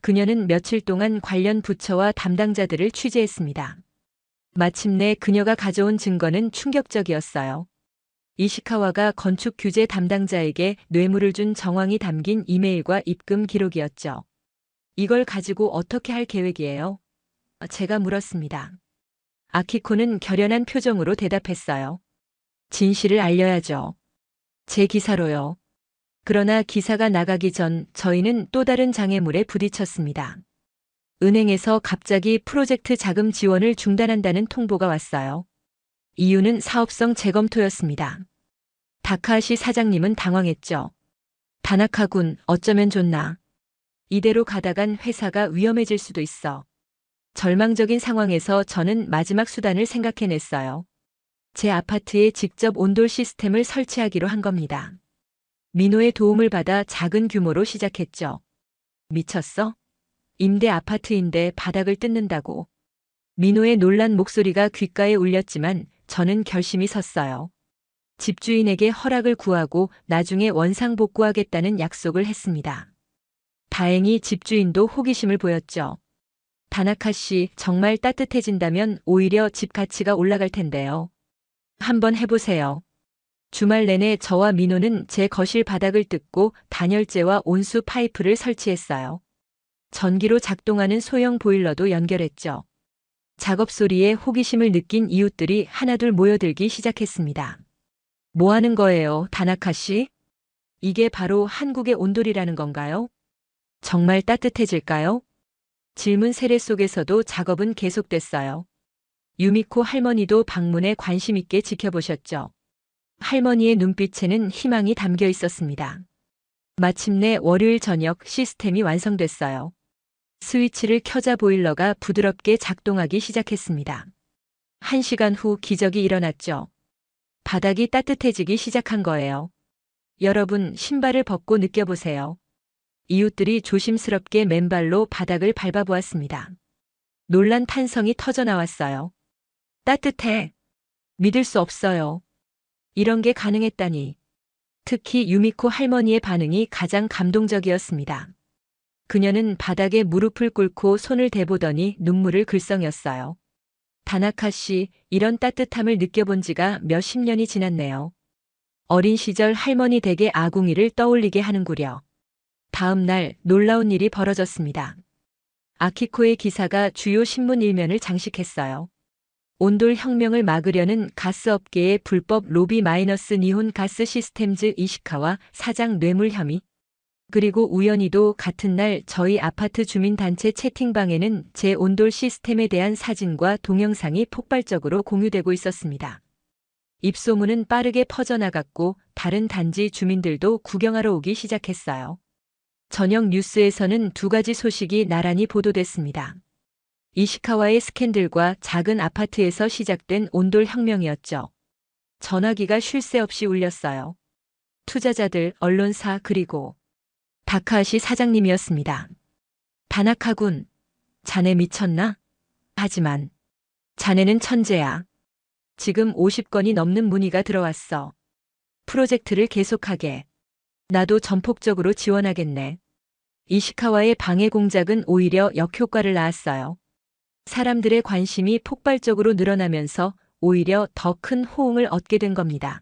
그녀는 며칠 동안 관련 부처와 담당자들을 취재했습니다. 마침내 그녀가 가져온 증거는 충격적이었어요. 이시카와가 건축 규제 담당자에게 뇌물을 준 정황이 담긴 이메일과 입금 기록이었죠. 이걸 가지고 어떻게 할 계획이에요? 제가 물었습니다. 아키코는 결연한 표정으로 대답했어요. 진실을 알려야죠. 제 기사로요. 그러나 기사가 나가기 전 저희는 또 다른 장애물에 부딪혔습니다. 은행에서 갑자기 프로젝트 자금 지원을 중단한다는 통보가 왔어요. 이유는 사업성 재검토였습니다. 다카하시 사장님은 당황했죠. 다나카군, 어쩌면 좋나. 이대로 가다간 회사가 위험해질 수도 있어. 절망적인 상황에서 저는 마지막 수단을 생각해냈어요. 제 아파트에 직접 온돌 시스템을 설치하기로 한 겁니다. 민호의 도움을 받아 작은 규모로 시작했죠. 미쳤어? 임대 아파트인데 바닥을 뜯는다고. 민호의 놀란 목소리가 귓가에 울렸지만 저는 결심이 섰어요. 집주인에게 허락을 구하고 나중에 원상복구하겠다는 약속을 했습니다. 다행히 집주인도 호기심을 보였죠. 다나카 씨, 정말 따뜻해진다면 오히려 집 가치가 올라갈 텐데요. 한번 해보세요. 주말 내내 저와 민호는 제 거실 바닥을 뜯고 단열재와 온수 파이프를 설치했어요. 전기로 작동하는 소형 보일러도 연결했죠. 작업 소리에 호기심을 느낀 이웃들이 하나둘 모여들기 시작했습니다. 뭐 하는 거예요, 다나카 씨? 이게 바로 한국의 온돌이라는 건가요? 정말 따뜻해질까요? 질문 세례 속에서도 작업은 계속됐어요. 유미코 할머니도 방문에 관심 있게 지켜보셨죠. 할머니의 눈빛에는 희망이 담겨 있었습니다. 마침내 월요일 저녁 시스템이 완성됐어요. 스위치를 켜자 보일러가 부드럽게 작동하기 시작했습니다. 1시간 후 기적이 일어났죠. 바닥이 따뜻해지기 시작한 거예요. 여러분, 신발을 벗고 느껴보세요. 이웃들이 조심스럽게 맨발로 바닥을 밟아보았습니다. 놀란 탄성이 터져 나왔어요. 따뜻해. 믿을 수 없어요. 이런 게 가능했다니. 특히 유미코 할머니의 반응이 가장 감동적이었습니다. 그녀는 바닥에 무릎을 꿇고 손을 대보더니 눈물을 글썽였어요. 다나카 씨, 이런 따뜻함을 느껴본 지가 몇십 년이 지났네요. 어린 시절 할머니 댁의 아궁이를 떠올리게 하는구려. 다음 날 놀라운 일이 벌어졌습니다. 아키코의 기사가 주요 신문 일면을 장식했어요. 온돌 혁명을 막으려는 가스업계의 불법 로비 마이너스 니혼 가스 시스템즈 이시카와 사장 뇌물 혐의. 그리고 우연히도 같은 날 저희 아파트 주민단체 채팅방에는 제 온돌 시스템에 대한 사진과 동영상이 폭발적으로 공유되고 있었습니다. 입소문은 빠르게 퍼져나갔고 다른 단지 주민들도 구경하러 오기 시작했어요. 저녁 뉴스에서는 두 가지 소식이 나란히 보도됐습니다. 이시카와의 스캔들과 작은 아파트에서 시작된 온돌 혁명이었죠. 전화기가 쉴 새 없이 울렸어요. 투자자들, 언론사 그리고 다카하시 사장님이었습니다. 다나카군, 자네 미쳤나? 하지만 자네는 천재야. 지금 50건이 넘는 문의가 들어왔어. 프로젝트를 계속하게. 나도 전폭적으로 지원하겠네. 이시카와의 방해 공작은 오히려 역효과를 낳았어요. 사람들의 관심이 폭발적으로 늘어나면서 오히려 더 큰 호응을 얻게 된 겁니다.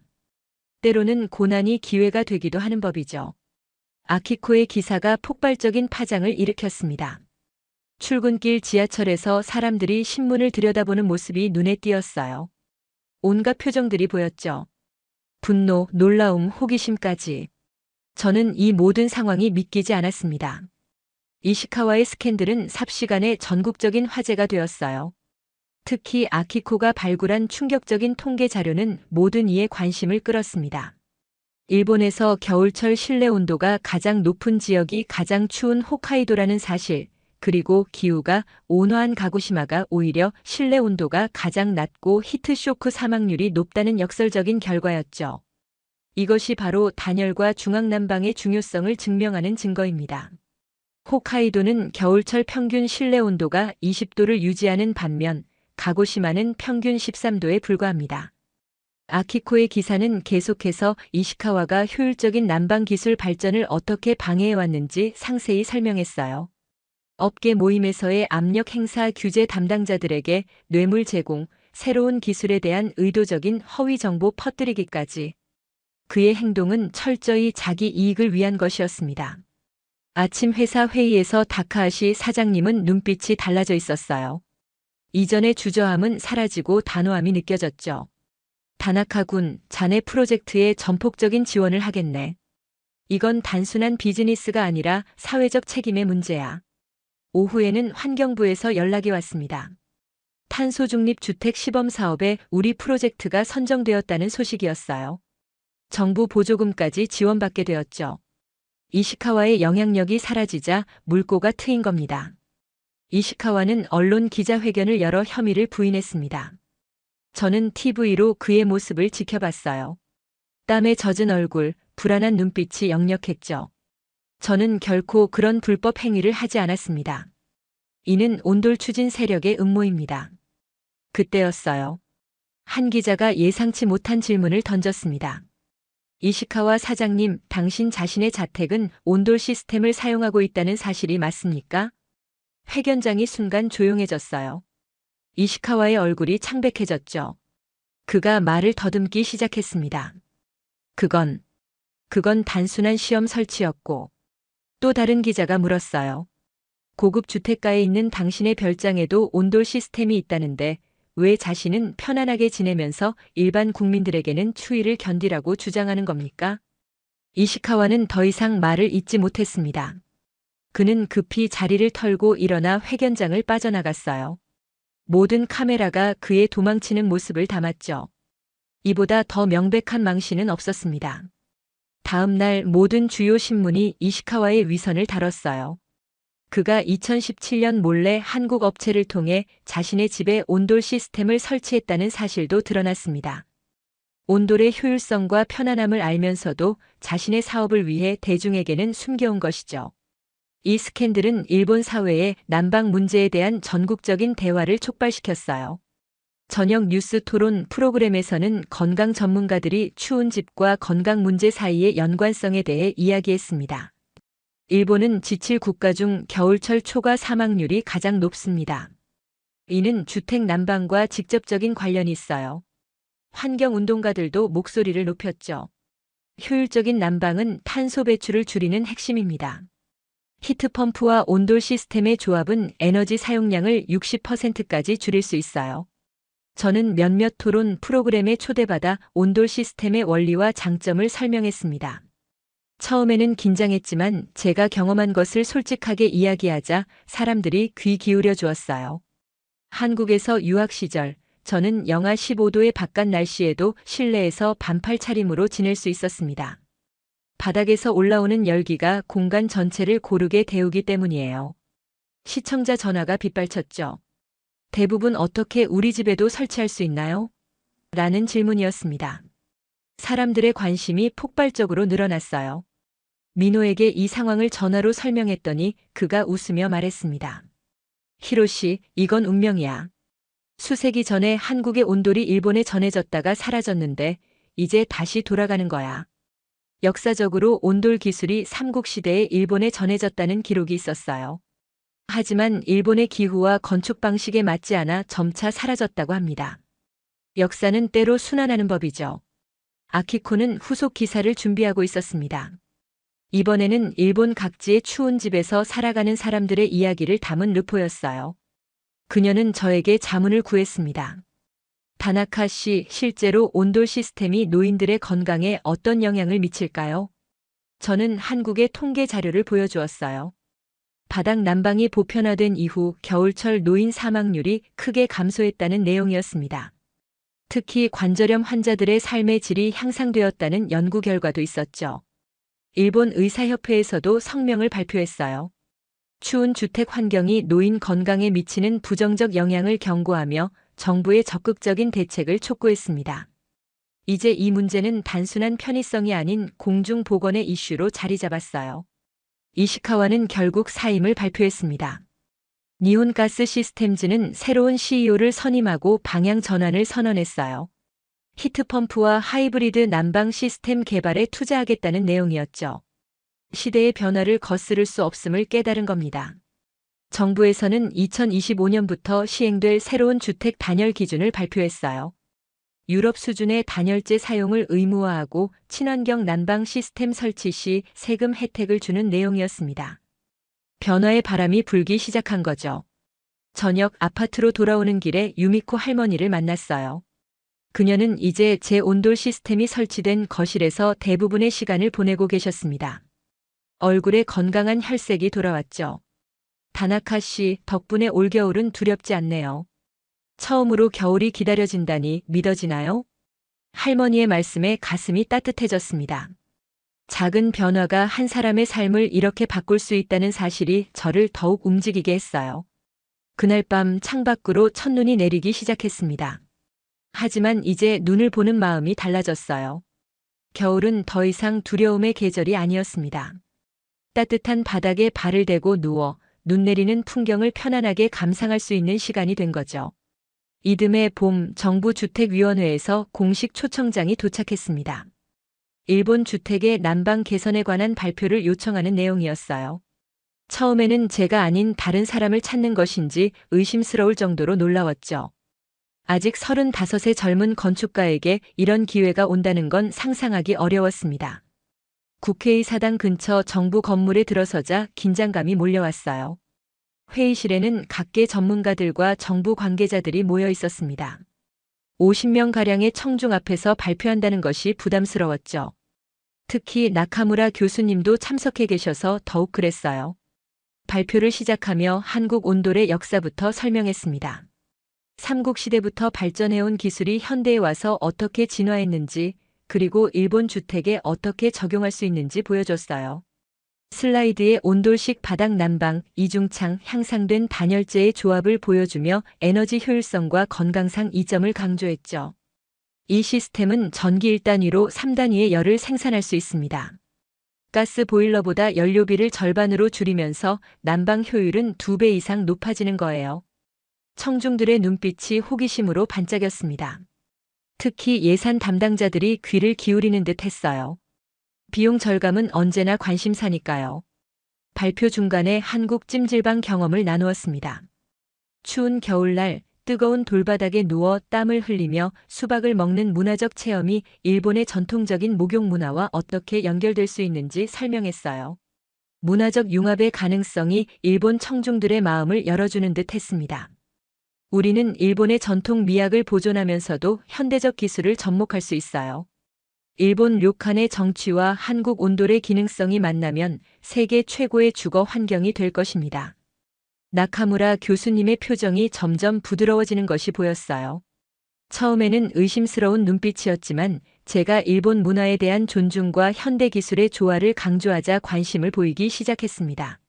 때로는 고난이 기회가 되기도 하는 법이죠. 아키코의 기사가 폭발적인 파장을 일으켰습니다. 출근길 지하철에서 사람들이 신문을 들여다보는 모습이 눈에 띄었어요. 온갖 표정들이 보였죠. 분노, 놀라움, 호기심까지. 저는 이 모든 상황이 믿기지 않았습니다. 이시카와의 스캔들은 삽시간에 전국적인 화제가 되었어요. 특히 아키코가 발굴한 충격적인 통계 자료는 모든 이의 관심을 끌었습니다. 일본에서 겨울철 실내 온도가 가장 높은 지역이 가장 추운 홋카이도라는 사실, 그리고 기후가 온화한 가고시마가 오히려 실내 온도가 가장 낮고 히트쇼크 사망률이 높다는 역설적인 결과였죠. 이것이 바로 단열과 중앙난방의 중요성을 증명하는 증거입니다. 홋카이도는 겨울철 평균 실내 온도가 20도를 유지하는 반면 가고시마는 평균 13도에 불과합니다. 아키코의 기사는 계속해서 이시카와가 효율적인 난방 기술 발전을 어떻게 방해해왔는지 상세히 설명했어요. 업계 모임에서의 압력 행사 규제 담당자들에게 뇌물 제공, 새로운 기술에 대한 의도적인 허위 정보 퍼뜨리기까지. 그의 행동은 철저히 자기 이익을 위한 것이었습니다. 아침 회사 회의에서 다카하시 사장님은 눈빛이 달라져 있었어요. 이전의 주저함은 사라지고 단호함이 느껴졌죠. 다나카군, 자네 프로젝트에 전폭적인 지원을 하겠네. 이건 단순한 비즈니스가 아니라 사회적 책임의 문제야. 오후에는 환경부에서 연락이 왔습니다. 탄소중립 주택 시범 사업에 우리 프로젝트가 선정되었다는 소식이었어요. 정부 보조금까지 지원받게 되었죠. 이시카와의 영향력이 사라지자 물꼬가 트인 겁니다. 이시카와는 언론 기자회견을 열어 혐의를 부인했습니다. 저는 TV로 그의 모습을 지켜봤어요. 땀에 젖은 얼굴, 불안한 눈빛이 역력했죠. 저는 결코 그런 불법 행위를 하지 않았습니다. 이는 온돌 추진 세력의 음모입니다. 그때였어요. 한 기자가 예상치 못한 질문을 던졌습니다. 이시카와 사장님, 당신 자신의 자택은 온돌 시스템을 사용하고 있다는 사실이 맞습니까? 회견장이 순간 조용해졌어요. 이시카와의 얼굴이 창백해졌죠. 그가 말을 더듬기 시작했습니다. 그건 단순한 시험 설치였고. 또 다른 기자가 물었어요. 고급 주택가에 있는 당신의 별장에도 온돌 시스템이 있다는데 왜 자신은 편안하게 지내면서 일반 국민들에게는 추위를 견디라고 주장하는 겁니까? 이시카와는 더 이상 말을 잇지 못했습니다. 그는 급히 자리를 털고 일어나 회견장을 빠져나갔어요. 모든 카메라가 그의 도망치는 모습을 담았죠. 이보다 더 명백한 망신은 없었습니다. 다음 날 모든 주요 신문이 이시카와의 위선을 다뤘어요. 그가 2017년 몰래 한국 업체를 통해 자신의 집에 온돌 시스템을 설치했다는 사실도 드러났습니다. 온돌의 효율성과 편안함을 알면서도 자신의 사업을 위해 대중에게는 숨겨온 것이죠. 이 스캔들은 일본 사회의 난방 문제에 대한 전국적인 대화를 촉발시켰어요. 저녁 뉴스 토론 프로그램에서는 건강 전문가들이 추운 집과 건강 문제 사이의 연관성에 대해 이야기했습니다. 일본은 지칠 국가 중 겨울철 초과 사망률이 가장 높습니다. 이는 주택 난방과 직접적인 관련이 있어요. 환경운동가들도 목소리를 높였죠. 효율적인 난방은 탄소 배출을 줄이는 핵심입니다. 히트펌프와 온돌 시스템의 조합은 에너지 사용량을 60%까지 줄일 수 있어요. 저는 몇몇 토론 프로그램에 초대받아 온돌 시스템의 원리와 장점을 설명했습니다. 처음에는 긴장했지만 제가 경험한 것을 솔직하게 이야기하자 사람들이 귀 기울여 주었어요. 한국에서 유학 시절, 저는 영하 15도의 바깥 날씨에도 실내에서 반팔 차림으로 지낼 수 있었습니다. 바닥에서 올라오는 열기가 공간 전체를 고르게 데우기 때문이에요. 시청자 전화가 빗발쳤죠. 대부분 어떻게 우리 집에도 설치할 수 있나요? 라는 질문이었습니다. 사람들의 관심이 폭발적으로 늘어났어요. 민호에게 이 상황을 전화로 설명했더니 그가 웃으며 말했습니다. 히로시, 이건 운명이야. 수세기 전에 한국의 온돌이 일본에 전해졌다가 사라졌는데 이제 다시 돌아가는 거야. 역사적으로 온돌 기술이 삼국시대에 일본에 전해졌다는 기록이 있었어요. 하지만 일본의 기후와 건축 방식에 맞지 않아 점차 사라졌다고 합니다. 역사는 때로 순환하는 법이죠. 아키코는 후속 기사를 준비하고 있었습니다. 이번에는 일본 각지의 추운 집에서 살아가는 사람들의 이야기를 담은 르포였어요. 그녀는 저에게 자문을 구했습니다. 다나카 씨, 실제로 온돌 시스템이 노인들의 건강에 어떤 영향을 미칠까요? 저는 한국의 통계 자료를 보여주었어요. 바닥 난방이 보편화된 이후 겨울철 노인 사망률이 크게 감소했다는 내용이었습니다. 특히 관절염 환자들의 삶의 질이 향상되었다는 연구 결과도 있었죠. 일본 의사협회에서도 성명을 발표했어요. 추운 주택 환경이 노인 건강에 미치는 부정적 영향을 경고하며 정부의 적극적인 대책을 촉구했습니다. 이제 이 문제는 단순한 편의성이 아닌 공중보건의 이슈로 자리 잡았어요. 이시카와는 결국 사임을 발표했습니다. 니혼가스 시스템즈는 새로운 CEO를 선임하고 방향 전환을 선언했어요. 히트펌프와 하이브리드 난방 시스템 개발에 투자하겠다는 내용이었죠. 시대의 변화를 거스를 수 없음을 깨달은 겁니다. 정부에서는 2025년부터 시행될 새로운 주택 단열 기준을 발표했어요. 유럽 수준의 단열재 사용을 의무화하고 친환경 난방 시스템 설치 시 세금 혜택을 주는 내용이었습니다. 변화의 바람이 불기 시작한 거죠. 저녁 아파트로 돌아오는 길에 유미코 할머니를 만났어요. 그녀는 이제 제 온돌 시스템이 설치된 거실에서 대부분의 시간을 보내고 계셨습니다. 얼굴에 건강한 혈색이 돌아왔죠. 다나카 씨, 덕분에 올겨울은 두렵지 않네요. 처음으로 겨울이 기다려진다니 믿어지나요? 할머니의 말씀에 가슴이 따뜻해졌습니다. 작은 변화가 한 사람의 삶을 이렇게 바꿀 수 있다는 사실이 저를 더욱 움직이게 했어요. 그날 밤 창밖으로 첫눈이 내리기 시작했습니다. 하지만 이제 눈을 보는 마음이 달라졌어요. 겨울은 더 이상 두려움의 계절이 아니었습니다. 따뜻한 바닥에 발을 대고 누워 눈 내리는 풍경을 편안하게 감상할 수 있는 시간이 된 거죠. 이듬해 봄 정부주택위원회에서 공식 초청장이 도착했습니다. 일본 주택의 난방 개선에 관한 발표를 요청하는 내용이었어요. 처음에는 제가 아닌 다른 사람을 찾는 것인지 의심스러울 정도로 놀라웠죠. 아직 35의 젊은 건축가에게 이런 기회가 온다는 건 상상하기 어려웠습니다. 국회의사당 근처 정부 건물에 들어서자 긴장감이 몰려왔어요. 회의실에는 각계 전문가들과 정부 관계자들이 모여 있었습니다. 50명가량의 청중 앞에서 발표한다는 것이 부담스러웠죠. 특히 나카무라 교수님도 참석해 계셔서 더욱 그랬어요. 발표를 시작하며 한국 온돌의 역사부터 설명했습니다. 삼국시대부터 발전해온 기술이 현대에 와서 어떻게 진화했는지, 그리고 일본 주택에 어떻게 적용할 수 있는지 보여줬어요. 슬라이드에 온돌식 바닥 난방, 이중창, 향상된 단열재의 조합을 보여주며 에너지 효율성과 건강상 이점을 강조했죠. 이 시스템은 전기 1단위로 3단위의 열을 생산할 수 있습니다. 가스 보일러보다 연료비를 절반으로 줄이면서 난방 효율은 2배 이상 높아지는 거예요. 청중들의 눈빛이 호기심으로 반짝였습니다. 특히 예산 담당자들이 귀를 기울이는 듯 했어요. 비용 절감은 언제나 관심사니까요. 발표 중간에 한국 찜질방 경험을 나누었습니다. 추운 겨울날 뜨거운 돌바닥에 누워 땀을 흘리며 수박을 먹는 문화적 체험이 일본의 전통적인 목욕 문화와 어떻게 연결될 수 있는지 설명했어요. 문화적 융합의 가능성이 일본 청중들의 마음을 열어주는 듯 했습니다. 우리는 일본의 전통 미학을 보존하면서도 현대적 기술을 접목할 수 있어요. 일본 료칸의 정취와 한국 온돌의 기능성이 만나면 세계 최고의 주거 환경이 될 것입니다. 나카무라 교수님의 표정이 점점 부드러워지는 것이 보였어요. 처음에는 의심스러운 눈빛이었지만 제가 일본 문화에 대한 존중과 현대 기술의 조화를 강조하자 관심을 보이기 시작했습니다.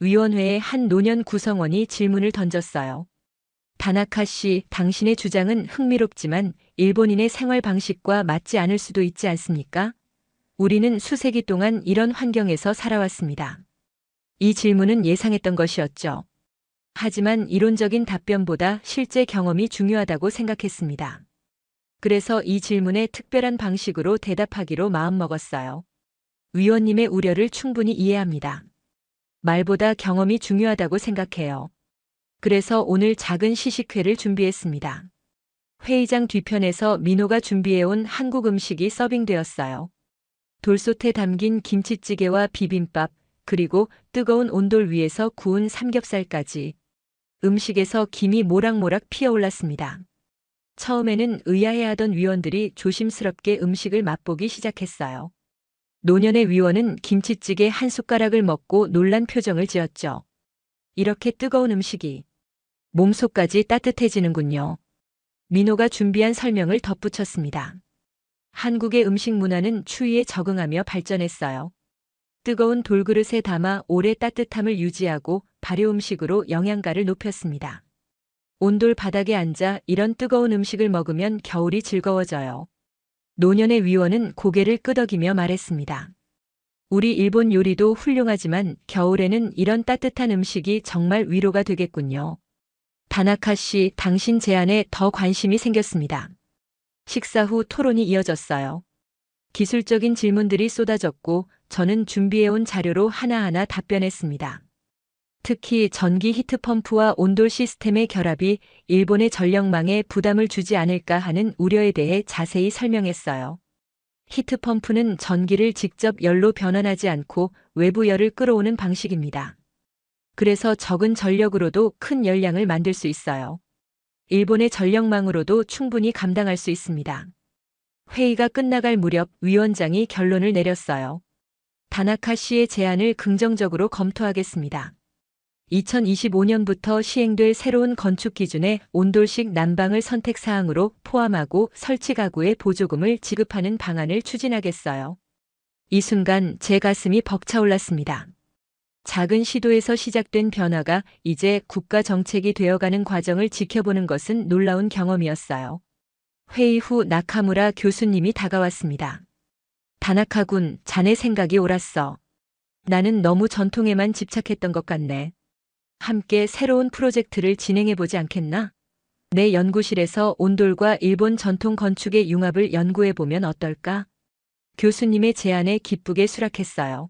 위원회의 한 노년 구성원이 질문을 던졌어요. 다나카 씨, 당신의 주장은 흥미롭지만 일본인의 생활 방식과 맞지 않을 수도 있지 않습니까? 우리는 수세기 동안 이런 환경에서 살아왔습니다. 이 질문은 예상했던 것이었죠. 하지만 이론적인 답변보다 실제 경험이 중요하다고 생각했습니다. 그래서 이 질문에 특별한 방식으로 대답하기로 마음먹었어요. 위원님의 우려를 충분히 이해합니다. 말보다 경험이 중요하다고 생각해요. 그래서 오늘 작은 시식회를 준비했습니다. 회의장 뒤편에서 민호가 준비해온 한국 음식이 서빙되었어요. 돌솥에 담긴 김치찌개와 비빔밥, 그리고 뜨거운 온돌 위에서 구운 삼겹살까지. 음식에서 김이 모락모락 피어올랐습니다. 처음에는 의아해하던 위원들이 조심스럽게 음식을 맛보기 시작했어요. 노년의 위원은 김치찌개 한 숟가락을 먹고 놀란 표정을 지었죠. 이렇게 뜨거운 음식이 몸속까지 따뜻해지는군요. 민호가 준비한 설명을 덧붙였습니다. 한국의 음식 문화는 추위에 적응하며 발전했어요. 뜨거운 돌그릇에 담아 오래 따뜻함을 유지하고 발효 음식으로 영양가를 높였습니다. 온돌 바닥에 앉아 이런 뜨거운 음식을 먹으면 겨울이 즐거워져요. 노년의 위원은 고개를 끄덕이며 말했습니다. 우리 일본 요리도 훌륭하지만 겨울에는 이런 따뜻한 음식이 정말 위로가 되겠군요. 다나카 씨, 당신 제안에 더 관심이 생겼습니다. 식사 후 토론이 이어졌어요. 기술적인 질문들이 쏟아졌고 저는 준비해온 자료로 하나하나 답변했습니다. 특히 전기 히트펌프와 온돌 시스템의 결합이 일본의 전력망에 부담을 주지 않을까 하는 우려에 대해 자세히 설명했어요. 히트펌프는 전기를 직접 열로 변환하지 않고 외부 열을 끌어오는 방식입니다. 그래서 적은 전력으로도 큰 열량을 만들 수 있어요. 일본의 전력망으로도 충분히 감당할 수 있습니다. 회의가 끝나갈 무렵 위원장이 결론을 내렸어요. 다나카 씨의 제안을 긍정적으로 검토하겠습니다. 2025년부터 시행될 새로운 건축 기준에 온돌식 난방을 선택 사항으로 포함하고 설치 가구에 보조금을 지급하는 방안을 추진하겠어요. 이 순간 제 가슴이 벅차올랐습니다. 작은 시도에서 시작된 변화가 이제 국가 정책이 되어가는 과정을 지켜보는 것은 놀라운 경험이었어요. 회의 후 나카무라 교수님이 다가왔습니다. 다나카 군, 자네 생각이 옳았어. 나는 너무 전통에만 집착했던 것 같네. 함께 새로운 프로젝트를 진행해보지 않겠나? 내 연구실에서 온돌과 일본 전통 건축의 융합을 연구해보면 어떨까? 교수님의 제안에 기쁘게 수락했어요.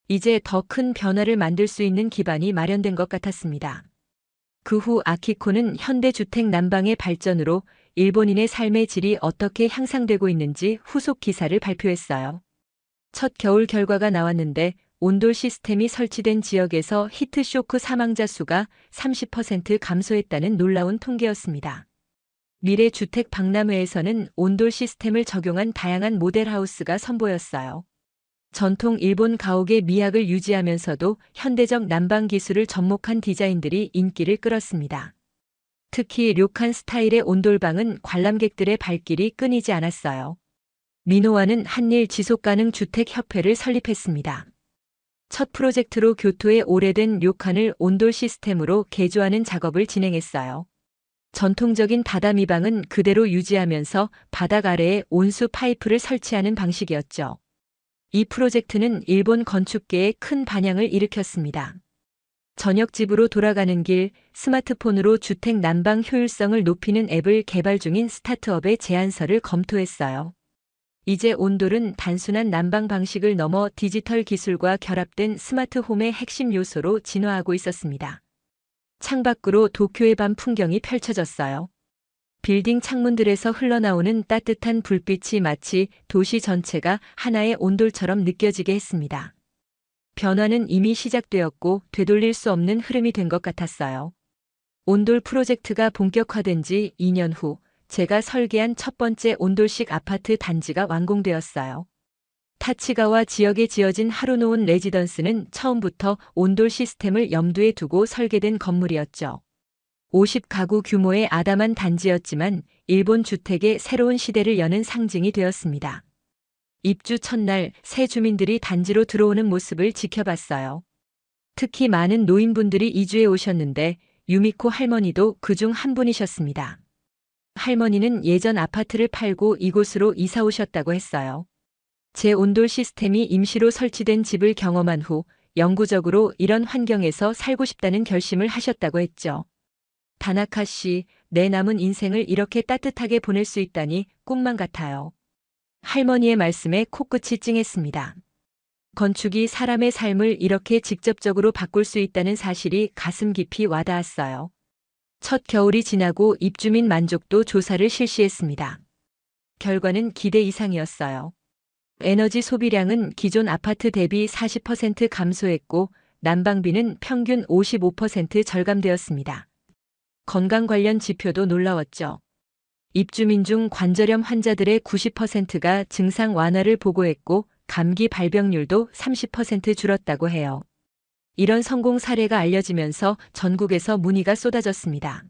이제 더 큰 변화를 만들 수 있는 기반이 마련된 것 같았습니다. 그 후 아키코는 현대주택 난방의 발전으로 일본인의 삶의 질이 어떻게 향상되고 있는지 후속 기사를 발표했어요. 첫 겨울 결과가 나왔는데 온돌 시스템이 설치된 지역에서 히트쇼크 사망자 수가 30% 감소했다는 놀라운 통계였습니다. 미래 주택 박람회에서는 온돌 시스템을 적용한 다양한 모델하우스가 선보였어요. 전통 일본 가옥의 미학을 유지하면서도 현대적 난방 기술을 접목한 디자인들이 인기를 끌었습니다. 특히 료칸 스타일의 온돌방은 관람객들의 발길이 끊이지 않았어요. 민호와는 한일 지속가능 주택협회를 설립했습니다. 첫 프로젝트로 교토의 오래된 료칸을 온돌 시스템으로 개조하는 작업을 진행했어요. 전통적인 다다미방은 그대로 유지하면서 바닥 아래에 온수 파이프를 설치하는 방식이었죠. 이 프로젝트는 일본 건축계에 큰 반향을 일으켰습니다. 저녁 집으로 돌아가는 길, 스마트폰으로 주택 난방 효율성을 높이는 앱을 개발 중인 스타트업의 제안서를 검토했어요. 이제 온돌은 단순한 난방 방식을 넘어 디지털 기술과 결합된 스마트홈의 핵심 요소로 진화하고 있었습니다. 창밖으로 도쿄의 밤 풍경이 펼쳐졌어요. 빌딩 창문들에서 흘러나오는 따뜻한 불빛이 마치 도시 전체가 하나의 온돌처럼 느껴지게 했습니다. 변화는 이미 시작되었고 되돌릴 수 없는 흐름이 된 것 같았어요. 온돌 프로젝트가 본격화된 지 2년 후 제가 설계한 첫 번째 온돌식 아파트 단지가 완공되었어요. 타치가와 지역에 지어진 하루노온 레지던스는 처음부터 온돌 시스템을 염두에 두고 설계된 건물이었죠. 50가구 규모의 아담한 단지였지만 일본 주택의 새로운 시대를 여는 상징이 되었습니다. 입주 첫날 새 주민들이 단지로 들어오는 모습을 지켜봤어요. 특히 많은 노인분들이 이주해 오셨는데 유미코 할머니도 그중 한 분이셨습니다. 할머니는 예전 아파트를 팔고 이곳으로 이사 오셨다고 했어요. 제 온돌 시스템이 임시로 설치된 집을 경험한 후 영구적으로 이런 환경에서 살고 싶다는 결심을 하셨다고 했죠. 다나카 씨, 내 남은 인생을 이렇게 따뜻하게 보낼 수 있다니 꿈만 같아요. 할머니의 말씀에 코끝이 찡했습니다. 건축이 사람의 삶을 이렇게 직접적으로 바꿀 수 있다는 사실이 가슴 깊이 와닿았어요. 첫 겨울이 지나고 입주민 만족도 조사를 실시했습니다. 결과는 기대 이상이었어요. 에너지 소비량은 기존 아파트 대비 40% 감소했고 난방비는 평균 55% 절감되었습니다. 건강 관련 지표도 놀라웠죠. 입주민 중 관절염 환자들의 90%가 증상 완화를 보고했고 감기 발병률도 30% 줄었다고 해요. 이런 성공 사례가 알려지면서 전국에서 문의가 쏟아졌습니다.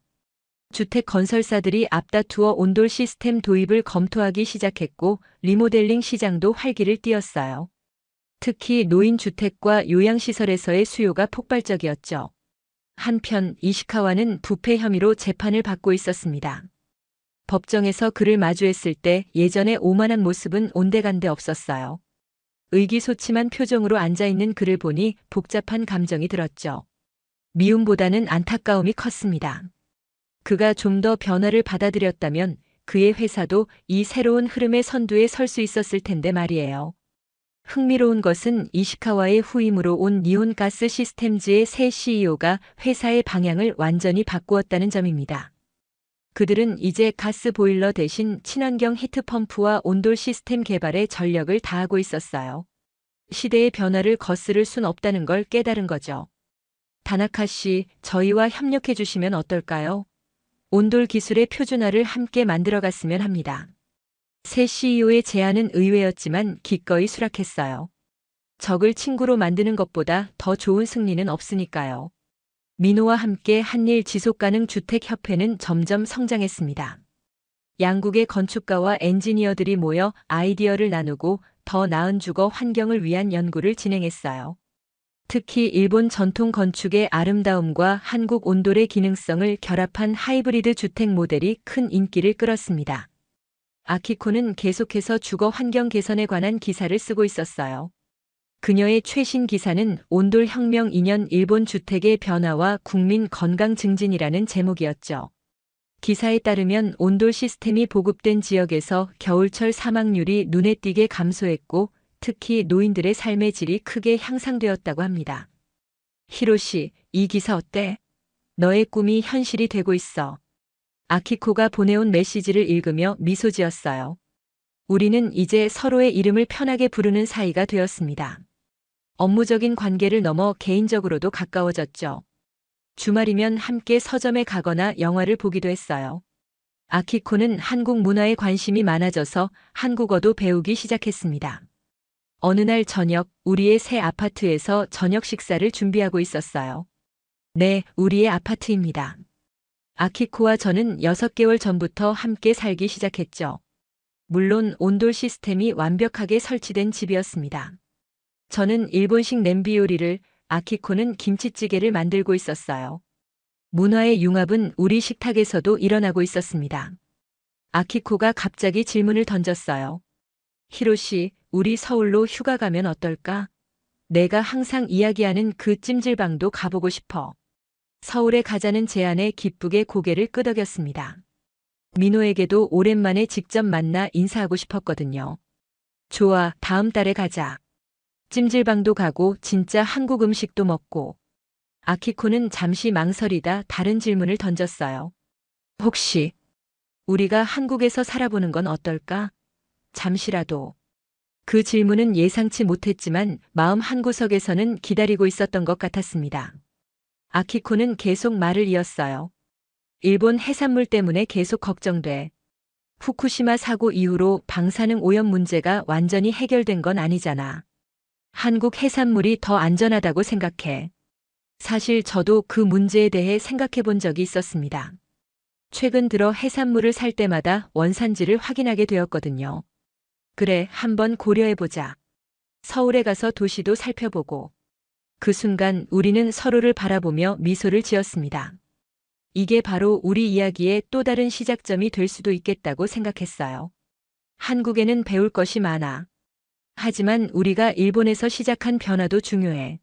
주택 건설사들이 앞다투어 온돌 시스템 도입을 검토하기 시작했고 리모델링 시장도 활기를 띠었어요. 특히 노인주택과 요양시설에서의 수요가 폭발적이었죠. 한편 이시카와는 부패 혐의로 재판을 받고 있었습니다. 법정에서 그를 마주했을 때 예전의 오만한 모습은 온데간데 없었어요. 의기소침한 표정으로 앉아있는 그를 보니 복잡한 감정이 들었죠. 미움보다는 안타까움이 컸습니다. 그가 좀 더 변화를 받아들였다면 그의 회사도 이 새로운 흐름의 선두에 설 수 있었을 텐데 말이에요. 흥미로운 것은 이시카와의 후임으로 온 니혼가스 시스템즈의 새 CEO가 회사의 방향을 완전히 바꾸었다는 점입니다. 그들은 이제 가스 보일러 대신 친환경 히트펌프와 온돌 시스템 개발에 전력을 다하고 있었어요. 시대의 변화를 거스를 순 없다는 걸 깨달은 거죠. 다나카 씨, 저희와 협력해 주시면 어떨까요? 온돌 기술의 표준화를 함께 만들어갔으면 합니다. 새 CEO의 제안은 의외였지만 기꺼이 수락했어요. 적을 친구로 만드는 것보다 더 좋은 승리는 없으니까요. 민호와 함께 한일 지속가능 주택협회는 점점 성장했습니다. 양국의 건축가와 엔지니어들이 모여 아이디어를 나누고 더 나은 주거 환경을 위한 연구를 진행했어요. 특히 일본 전통 건축의 아름다움과 한국 온돌의 기능성을 결합한 하이브리드 주택 모델이 큰 인기를 끌었습니다. 아키코는 계속해서 주거 환경 개선에 관한 기사를 쓰고 있었어요. 그녀의 최신 기사는 온돌 혁명 2년 일본 주택의 변화와 국민 건강 증진이라는 제목이었죠. 기사에 따르면 온돌 시스템이 보급된 지역에서 겨울철 사망률이 눈에 띄게 감소했고 특히 노인들의 삶의 질이 크게 향상되었다고 합니다. 히로시, 이 기사 어때? 너의 꿈이 현실이 되고 있어. 아키코가 보내온 메시지를 읽으며 미소 지었어요. 우리는 이제 서로의 이름을 편하게 부르는 사이가 되었습니다. 업무적인 관계를 넘어 개인적으로도 가까워졌죠. 주말이면 함께 서점에 가거나 영화를 보기도 했어요. 아키코는 한국 문화에 관심이 많아져서 한국어도 배우기 시작했습니다. 어느 날 저녁, 우리의 새 아파트에서 저녁 식사를 준비하고 있었어요. 네, 우리의 아파트입니다. 아키코와 저는 6개월 전부터 함께 살기 시작했죠. 물론 온돌 시스템이 완벽하게 설치된 집이었습니다. 저는 일본식 냄비 요리를, 아키코는 김치찌개를 만들고 있었어요. 문화의 융합은 우리 식탁에서도 일어나고 있었습니다. 아키코가 갑자기 질문을 던졌어요. 히로시, 우리 서울로 휴가 가면 어떨까? 내가 항상 이야기하는 그 찜질방도 가보고 싶어. 서울에 가자는 제안에 기쁘게 고개를 끄덕였습니다. 민호에게도 오랜만에 직접 만나 인사하고 싶었거든요. 좋아, 다음 달에 가자. 찜질방도 가고 진짜 한국 음식도 먹고. 아키코는 잠시 망설이다 다른 질문을 던졌어요. 혹시 우리가 한국에서 살아보는 건 어떨까? 잠시라도. 그 질문은 예상치 못했지만 마음 한구석에서는 기다리고 있었던 것 같았습니다. 아키코는 계속 말을 이었어요. 일본 해산물 때문에 계속 걱정돼. 후쿠시마 사고 이후로 방사능 오염 문제가 완전히 해결된 건 아니잖아. 한국 해산물이 더 안전하다고 생각해. 사실 저도 그 문제에 대해 생각해 본 적이 있었습니다. 최근 들어 해산물을 살 때마다 원산지를 확인하게 되었거든요. 그래, 한번 고려해보자. 서울에 가서 도시도 살펴보고. 그 순간 우리는 서로를 바라보며 미소를 지었습니다. 이게 바로 우리 이야기의 또 다른 시작점이 될 수도 있겠다고 생각했어요. 한국에는 배울 것이 많아. 하지만 우리가 일본에서 시작한 변화도 중요해.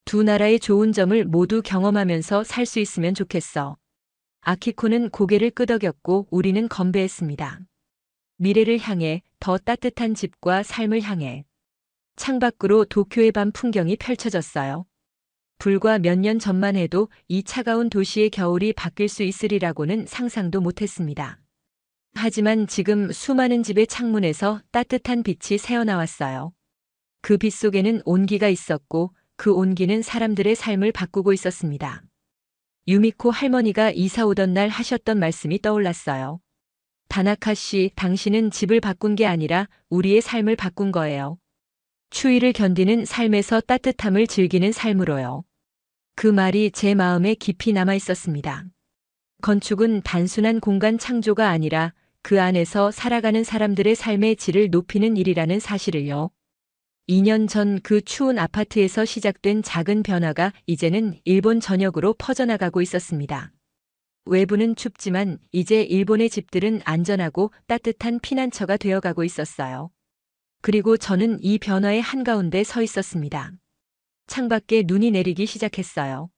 두 나라의 좋은 점을 모두 경험하면서 살 수 있으면 좋겠어. 아키코는 고개를 끄덕였고 우리는 건배했습니다. 미래를 향해, 더 따뜻한 집과 삶을 향해. 창밖으로 도쿄의 밤 풍경이 펼쳐졌어요. 불과 몇 년 전만 해도 이 차가운 도시의 겨울이 바뀔 수 있으리라고는 상상도 못했습니다. 하지만 지금 수많은 집의 창문에서 따뜻한 빛이 새어나왔어요. 그 빛 속에는 온기가 있었고 그 온기는 사람들의 삶을 바꾸고 있었습니다. 유미코 할머니가 이사 오던 날 하셨던 말씀이 떠올랐어요. 다나카 씨, 당신은 집을 바꾼 게 아니라 우리의 삶을 바꾼 거예요. 추위를 견디는 삶에서 따뜻함을 즐기는 삶으로요. 그 말이 제 마음에 깊이 남아 있었습니다. 건축은 단순한 공간 창조가 아니라 그 안에서 살아가는 사람들의 삶의 질을 높이는 일이라는 사실을요. 2년 전 그 추운 아파트에서 시작된 작은 변화가 이제는 일본 전역으로 퍼져나가고 있었습니다. 외부는 춥지만 이제 일본의 집들은 안전하고 따뜻한 피난처가 되어가고 있었어요. 그리고 저는 이 변화의 한가운데 서 있었습니다. 창밖에 눈이 내리기 시작했어요.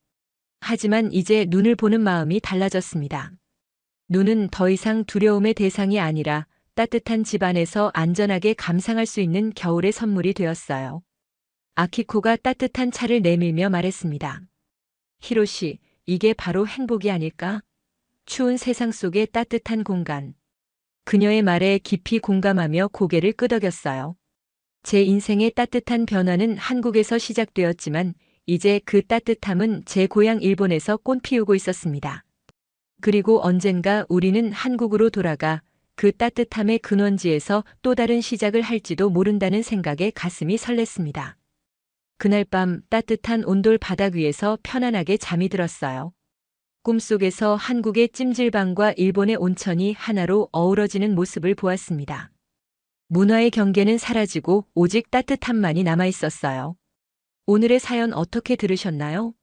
하지만 이제 눈을 보는 마음이 달라졌습니다. 눈은 더 이상 두려움의 대상이 아니라 따뜻한 집 안에서 안전하게 감상할 수 있는 겨울의 선물이 되었어요. 아키코가 따뜻한 차를 내밀며 말했습니다. 히로시, 이게 바로 행복이 아닐까? 추운 세상 속의 따뜻한 공간. 그녀의 말에 깊이 공감하며 고개를 끄덕였어요. 제 인생의 따뜻한 변화는 한국에서 시작되었지만 이제 그 따뜻함은 제 고향 일본에서 꽃 피우고 있었습니다. 그리고 언젠가 우리는 한국으로 돌아가 그 따뜻함의 근원지에서 또 다른 시작을 할지도 모른다는 생각에 가슴이 설렜습니다. 그날 밤 따뜻한 온돌 바닥 위에서 편안하게 잠이 들었어요. 꿈속에서 한국의 찜질방과 일본의 온천이 하나로 어우러지는 모습을 보았습니다. 문화의 경계는 사라지고 오직 따뜻함만이 남아 있었어요. 오늘의 사연 어떻게 들으셨나요?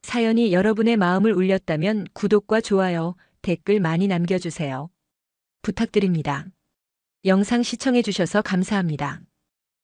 사연이 여러분의 마음을 울렸다면 구독과 좋아요, 댓글 많이 남겨주세요. 부탁드립니다. 영상 시청해주셔서 감사합니다.